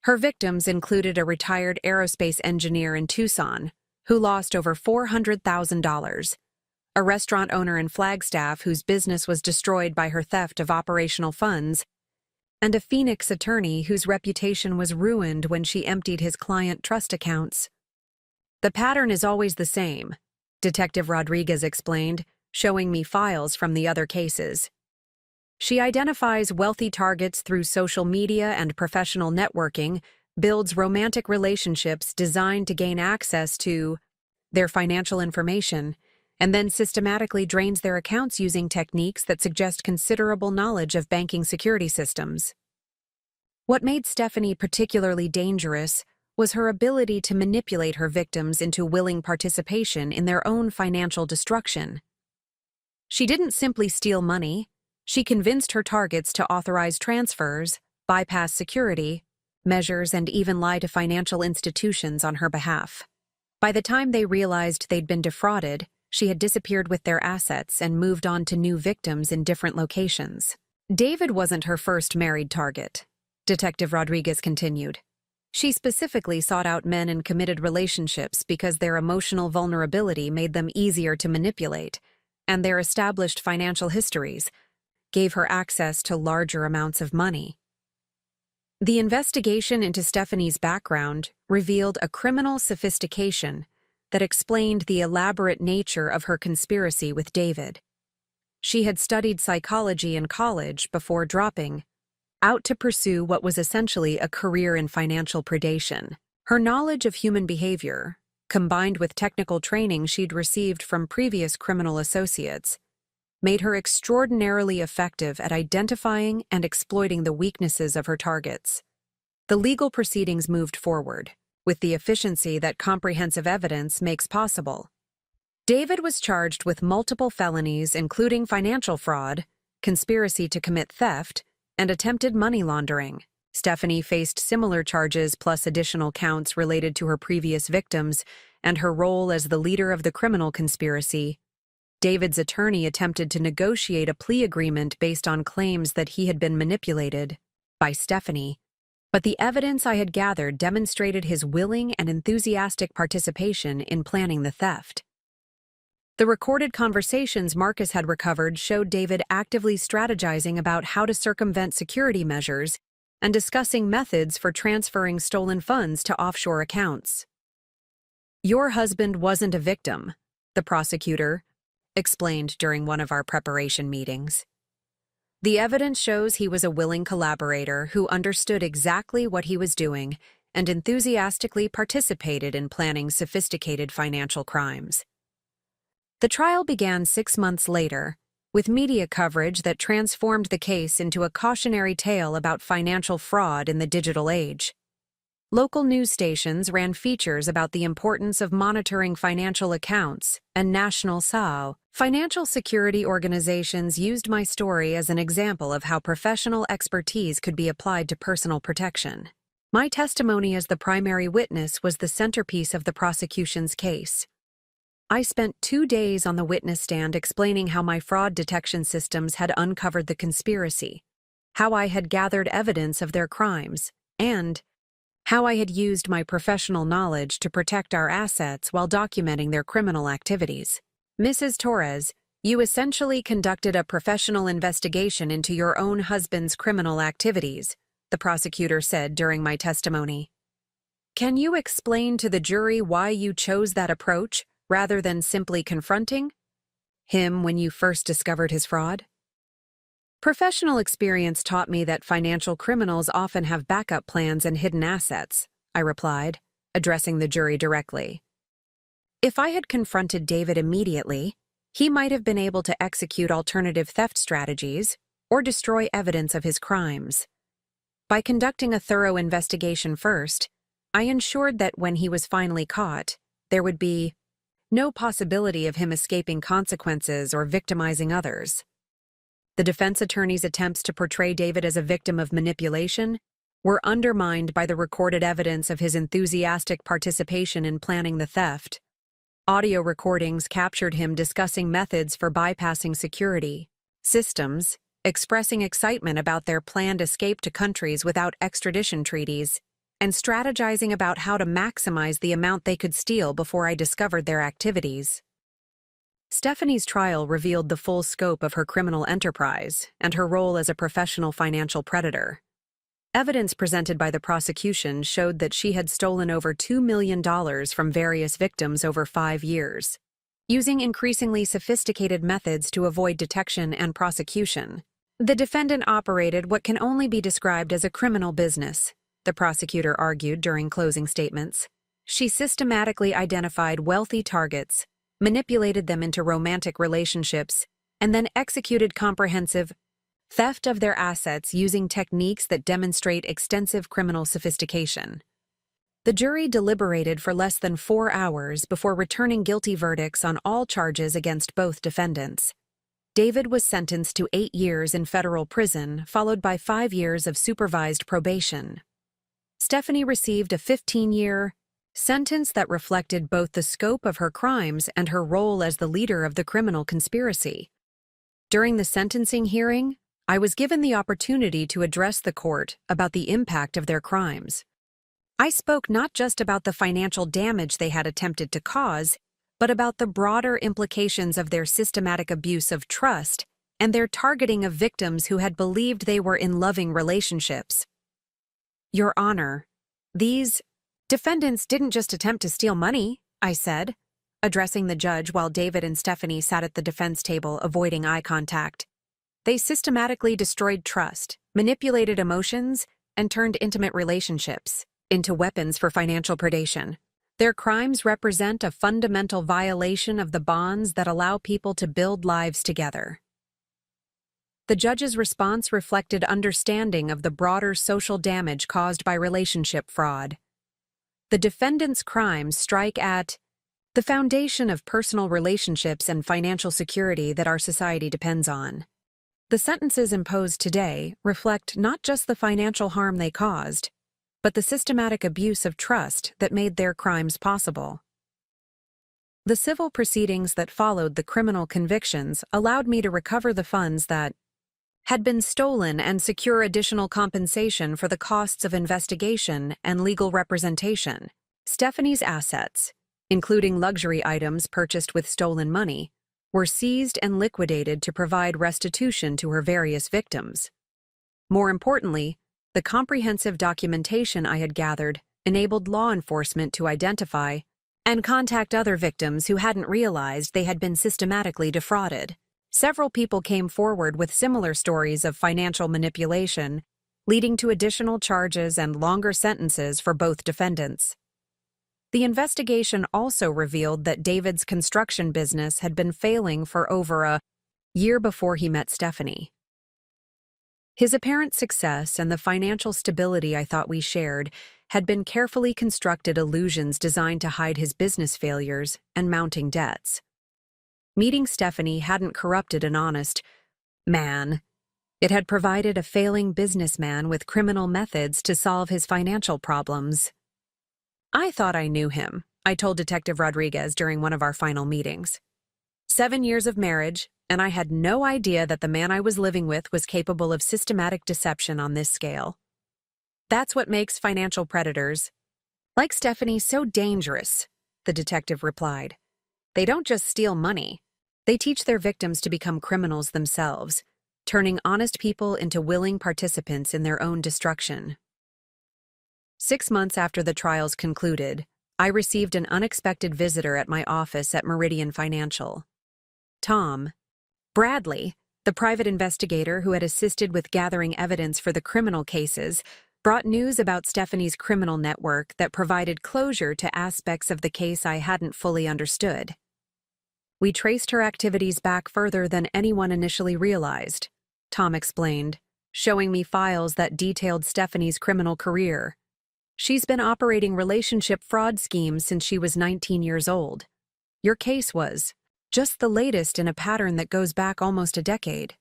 Her victims included a retired aerospace engineer in Tucson who lost over $400,000, a restaurant owner in Flagstaff whose business was destroyed by her theft of operational funds, and a Phoenix attorney whose reputation was ruined when she emptied his client trust accounts. "The pattern is always the same," Detective Rodriguez explained, showing me files from the other cases. "She identifies wealthy targets through social media and professional networking, builds romantic relationships designed to gain access to their financial information, and then systematically drains their accounts using techniques that suggest considerable knowledge of banking security systems." What made Stephanie particularly dangerous was her ability to manipulate her victims into willing participation in their own financial destruction. She didn't simply steal money, she convinced her targets to authorize transfers, bypass security measures, and even lie to financial institutions on her behalf. By the time they realized they'd been defrauded, she had disappeared with their assets and moved on to new victims in different locations. David wasn't her first married target, Detective Rodriguez continued. She specifically sought out men in committed relationships because their emotional vulnerability made them easier to manipulate, and their established financial histories gave her access to larger amounts of money. The investigation into Stephanie's background revealed a criminal sophistication that explained the elaborate nature of her conspiracy with David. She had studied psychology in college before dropping out to pursue what was essentially a career in financial predation. Her knowledge of human behavior, combined with technical training she'd received from previous criminal associates, made her extraordinarily effective at identifying and exploiting the weaknesses of her targets. The legal proceedings moved forward, with the efficiency that comprehensive evidence makes possible. David was charged with multiple felonies including financial fraud, conspiracy to commit theft, and attempted money laundering. Stephanie faced similar charges plus additional counts related to her previous victims and her role as the leader of the criminal conspiracy. David's attorney attempted to negotiate a plea agreement based on claims that he had been manipulated by Stephanie, but the evidence I had gathered demonstrated his willing and enthusiastic participation in planning the theft. The recorded conversations Marcus had recovered showed David actively strategizing about how to circumvent security measures and discussing methods for transferring stolen funds to offshore accounts. "Your husband wasn't a victim," the prosecutor explained during one of our preparation meetings. "The evidence shows he was a willing collaborator who understood exactly what he was doing and enthusiastically participated in planning sophisticated financial crimes." The trial began 6 months later, with media coverage that transformed the case into a cautionary tale about financial fraud in the digital age. Local news stations ran features about the importance of monitoring financial accounts, and national financial security organizations used my story as an example of how professional expertise could be applied to personal protection. My testimony as the primary witness was the centerpiece of the prosecution's case. I spent 2 days on the witness stand explaining how my fraud detection systems had uncovered the conspiracy, how I had gathered evidence of their crimes, and how I had used my professional knowledge to protect our assets while documenting their criminal activities. "Mrs. Torres, you essentially conducted a professional investigation into your own husband's criminal activities," the prosecutor said during my testimony. "Can you explain to the jury why you chose that approach rather than simply confronting him when you first discovered his fraud?" "Professional experience taught me that financial criminals often have backup plans and hidden assets," I replied, addressing the jury directly. "If I had confronted David immediately, he might have been able to execute alternative theft strategies or destroy evidence of his crimes. By conducting a thorough investigation first, I ensured that when he was finally caught, there would be no possibility of him escaping consequences or victimizing others." The defense attorney's attempts to portray David as a victim of manipulation were undermined by the recorded evidence of his enthusiastic participation in planning the theft. Audio recordings captured him discussing methods for bypassing security systems, expressing excitement about their planned escape to countries without extradition treaties, and strategizing about how to maximize the amount they could steal before I discovered their activities. Stephanie's trial revealed the full scope of her criminal enterprise and her role as a professional financial predator. Evidence presented by the prosecution showed that she had stolen over $2 million from various victims over 5 years, using increasingly sophisticated methods to avoid detection and prosecution. The defendant operated what can only be described as a criminal business, the prosecutor argued during closing statements. She systematically identified wealthy targets, manipulated them into romantic relationships, and then executed comprehensive theft of their assets using techniques that demonstrate extensive criminal sophistication. The jury deliberated for less than 4 hours before returning guilty verdicts on all charges against both defendants. David was sentenced to 8 years in federal prison, followed by 5 years of supervised probation. Stephanie received a 15-year sentence that reflected both the scope of her crimes and her role as the leader of the criminal conspiracy. During the sentencing hearing, I was given the opportunity to address the court about the impact of their crimes. I spoke not just about the financial damage they had attempted to cause, but about the broader implications of their systematic abuse of trust and their targeting of victims who had believed they were in loving relationships. Your Honor, these defendants didn't just attempt to steal money, I said, addressing the judge while David and Stephanie sat at the defense table, avoiding eye contact. They systematically destroyed trust, manipulated emotions, and turned intimate relationships into weapons for financial predation. Their crimes represent a fundamental violation of the bonds that allow people to build lives together. The judge's response reflected understanding of the broader social damage caused by relationship fraud. The defendants' crimes strike at the foundation of personal relationships and financial security that our society depends on. The sentences imposed today reflect not just the financial harm they caused, but the systematic abuse of trust that made their crimes possible. The civil proceedings that followed the criminal convictions allowed me to recover the funds that had been stolen and secure additional compensation for the costs of investigation and legal representation. Stephanie's assets, including luxury items purchased with stolen money, were seized and liquidated to provide restitution to her various victims. More importantly, the comprehensive documentation I had gathered enabled law enforcement to identify and contact other victims who hadn't realized they had been systematically defrauded. Several people came forward with similar stories of financial manipulation, leading to additional charges and longer sentences for both defendants. The investigation also revealed that David's construction business had been failing for over a year before he met Stephanie. His apparent success and the financial stability I thought we shared had been carefully constructed illusions designed to hide his business failures and mounting debts. Meeting Stephanie hadn't corrupted an honest man. It had provided a failing businessman with criminal methods to solve his financial problems. I thought I knew him, I told Detective Rodriguez during one of our final meetings. 7 years of marriage, and I had no idea that the man I was living with was capable of systematic deception on this scale. That's what makes financial predators like Stephanie so dangerous, the detective replied. They don't just steal money. They teach their victims to become criminals themselves, turning honest people into willing participants in their own destruction. 6 months after the trials concluded, I received an unexpected visitor at my office at Meridian Financial. Tom Bradley, the private investigator who had assisted with gathering evidence for the criminal cases, brought news about Stephanie's criminal network that provided closure to aspects of the case I hadn't fully understood. We traced her activities back further than anyone initially realized, Tom explained, showing me files that detailed Stephanie's criminal career. She's been operating relationship fraud schemes since she was 19 years old. Your case was just the latest in a pattern that goes back almost a decade.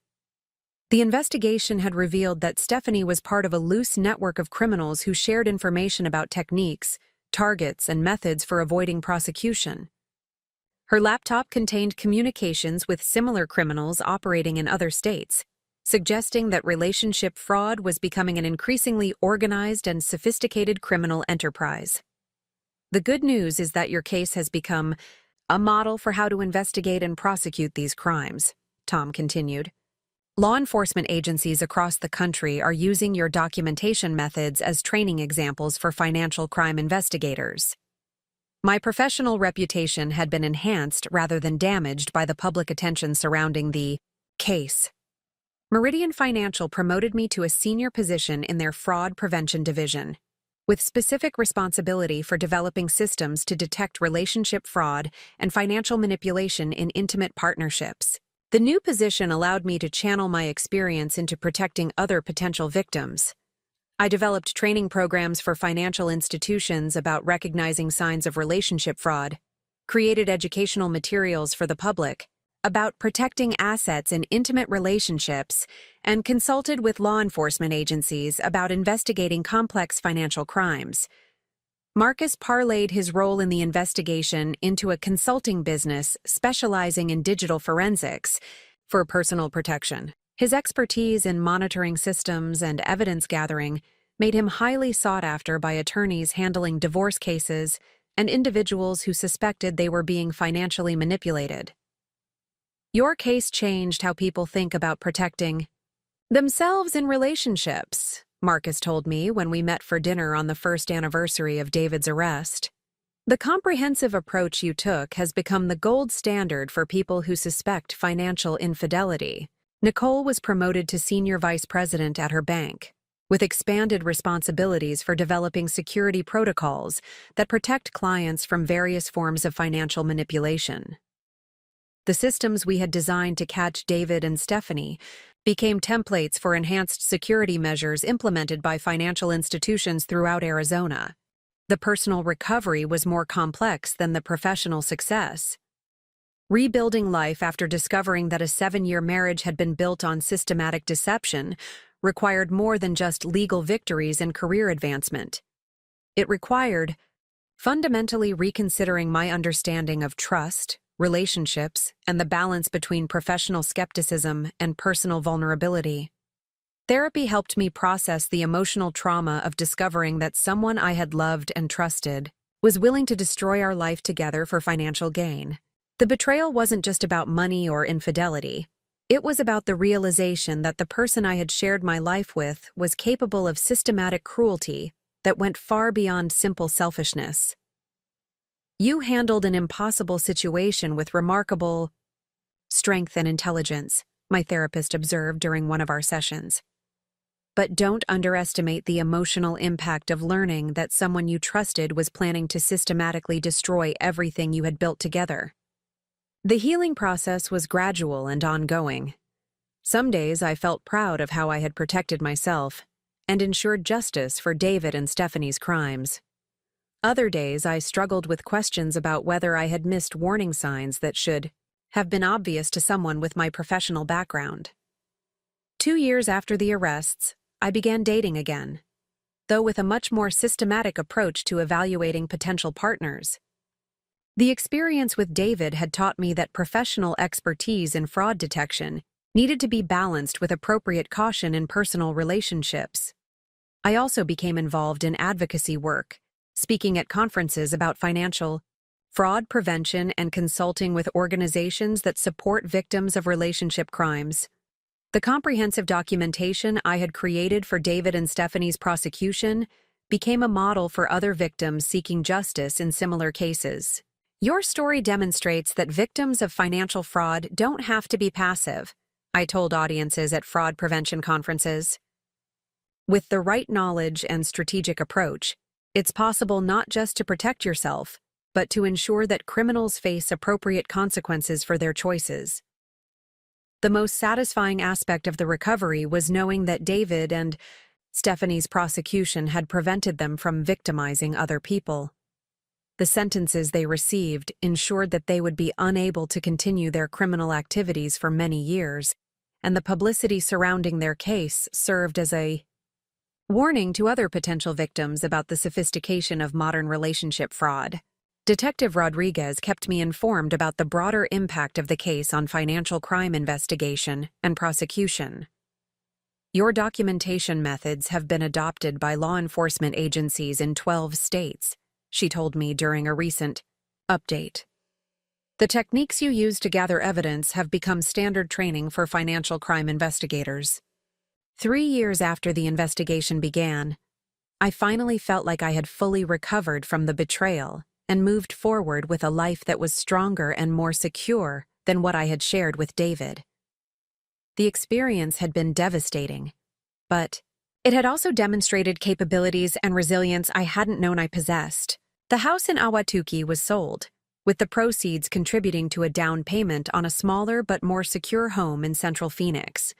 The investigation had revealed that Stephanie was part of a loose network of criminals who shared information about techniques, targets, and methods for avoiding prosecution. Her laptop contained communications with similar criminals operating in other states, suggesting that relationship fraud was becoming an increasingly organized and sophisticated criminal enterprise. The good news is that your case has become a model for how to investigate and prosecute these crimes, Tom continued. Law enforcement agencies across the country are using your documentation methods as training examples for financial crime investigators. My professional reputation had been enhanced rather than damaged by the public attention surrounding the case. Meridian Financial promoted me to a senior position in their fraud prevention division, with specific responsibility for developing systems to detect relationship fraud and financial manipulation in intimate partnerships. The new position allowed me to channel my experience into protecting other potential victims. I developed training programs for financial institutions about recognizing signs of relationship fraud, created educational materials for the public about protecting assets in intimate relationships, and consulted with law enforcement agencies about investigating complex financial crimes. Marcus parlayed his role in the investigation into a consulting business specializing in digital forensics for personal protection. His expertise in monitoring systems and evidence gathering made him highly sought after by attorneys handling divorce cases and individuals who suspected they were being financially manipulated. Your case changed how people think about protecting themselves in relationships, Marcus told me when we met for dinner on the first anniversary of David's arrest. The comprehensive approach you took has become the gold standard for people who suspect financial infidelity. Nicole was promoted to senior vice president at her bank, with expanded responsibilities for developing security protocols that protect clients from various forms of financial manipulation. The systems we had designed to catch David and Stephanie became templates for enhanced security measures implemented by financial institutions throughout Arizona. The personal recovery was more complex than the professional success. Rebuilding life after discovering that a 7-year marriage had been built on systematic deception required more than just legal victories and career advancement. It required fundamentally reconsidering my understanding of trust, relationships, and the balance between professional skepticism and personal vulnerability. Therapy helped me process the emotional trauma of discovering that someone I had loved and trusted was willing to destroy our life together for financial gain. The betrayal wasn't just about money or infidelity. It was about the realization that the person I had shared my life with was capable of systematic cruelty that went far beyond simple selfishness. You handled an impossible situation with remarkable strength and intelligence, my therapist observed during one of our sessions. But don't underestimate the emotional impact of learning that someone you trusted was planning to systematically destroy everything you had built together. The healing process was gradual and ongoing. Some days I felt proud of how I had protected myself and ensured justice for David and Stephanie's crimes. Other days I struggled with questions about whether I had missed warning signs that should have been obvious to someone with my professional background. 2 years after the arrests, I began dating again, though with a much more systematic approach to evaluating potential partners. The experience with David had taught me that professional expertise in fraud detection needed to be balanced with appropriate caution in personal relationships. I also became involved in advocacy work, speaking at conferences about financial fraud prevention and consulting with organizations that support victims of relationship crimes. The comprehensive documentation I had created for David and Stephanie's prosecution became a model for other victims seeking justice in similar cases. Your story demonstrates that victims of financial fraud don't have to be passive, I told audiences at fraud prevention conferences. With the right knowledge and strategic approach, it's possible not just to protect yourself, but to ensure that criminals face appropriate consequences for their choices. The most satisfying aspect of the recovery was knowing that David and Stephanie's prosecution had prevented them from victimizing other people. The sentences they received ensured that they would be unable to continue their criminal activities for many years, and the publicity surrounding their case served as a warning to other potential victims about the sophistication of modern relationship fraud. Detective Rodriguez kept me informed about the broader impact of the case on financial crime investigation and prosecution. Your documentation methods have been adopted by law enforcement agencies in 12 states, she told me during a recent update. The techniques you use to gather evidence have become standard training for financial crime investigators. 3 years after the investigation began, I finally felt like I had fully recovered from the betrayal and moved forward with a life that was stronger and more secure than what I had shared with David. The experience had been devastating, but it had also demonstrated capabilities and resilience I hadn't known I possessed. The house in Ahwatukee was sold, with the proceeds contributing to a down payment on a smaller but more secure home in Central Phoenix.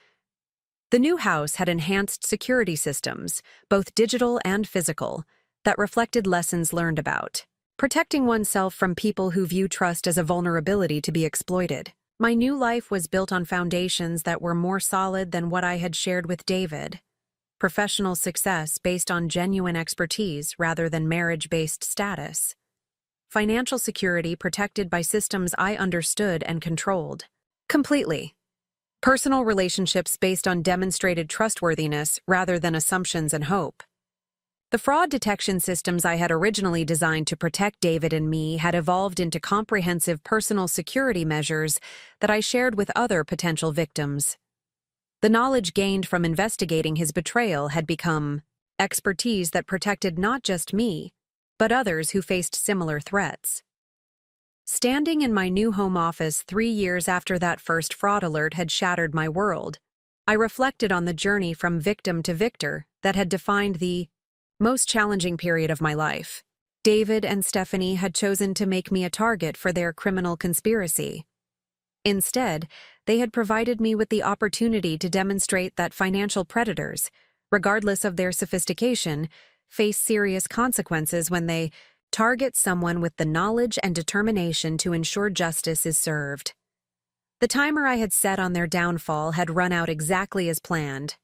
The new house had enhanced security systems, both digital and physical, that reflected lessons learned about protecting oneself from people who view trust as a vulnerability to be exploited. My new life was built on foundations that were more solid than what I had shared with David. Professional success based on genuine expertise rather than marriage-based status. Financial security protected by systems I understood and controlled completely. Personal relationships based on demonstrated trustworthiness rather than assumptions and hope. The fraud detection systems I had originally designed to protect David and me had evolved into comprehensive personal security measures that I shared with other potential victims. The knowledge gained from investigating his betrayal had become expertise that protected not just me, but others who faced similar threats. Standing in my new home office 3 years after that first fraud alert had shattered my world, I reflected on the journey from victim to victor that had defined the most challenging period of my life. David and Stephanie had chosen to make me a target for their criminal conspiracy. Instead, they had provided me with the opportunity to demonstrate that financial predators, regardless of their sophistication, face serious consequences when they target someone with the knowledge and determination to ensure justice is served. The timer I had set on their downfall had run out exactly as planned.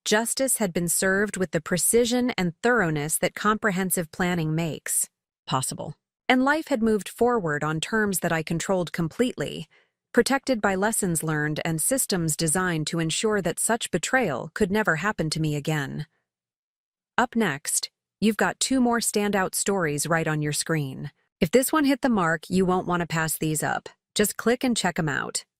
Justice had been served with the precision and thoroughness that comprehensive planning makes possible. And life had moved forward on terms that I controlled completely, protected by lessons learned and systems designed to ensure that such betrayal could never happen to me again. Up next, you've got 2 more standout stories right on your screen. If this one hit the mark, you won't want to pass these up. Just click and check them out.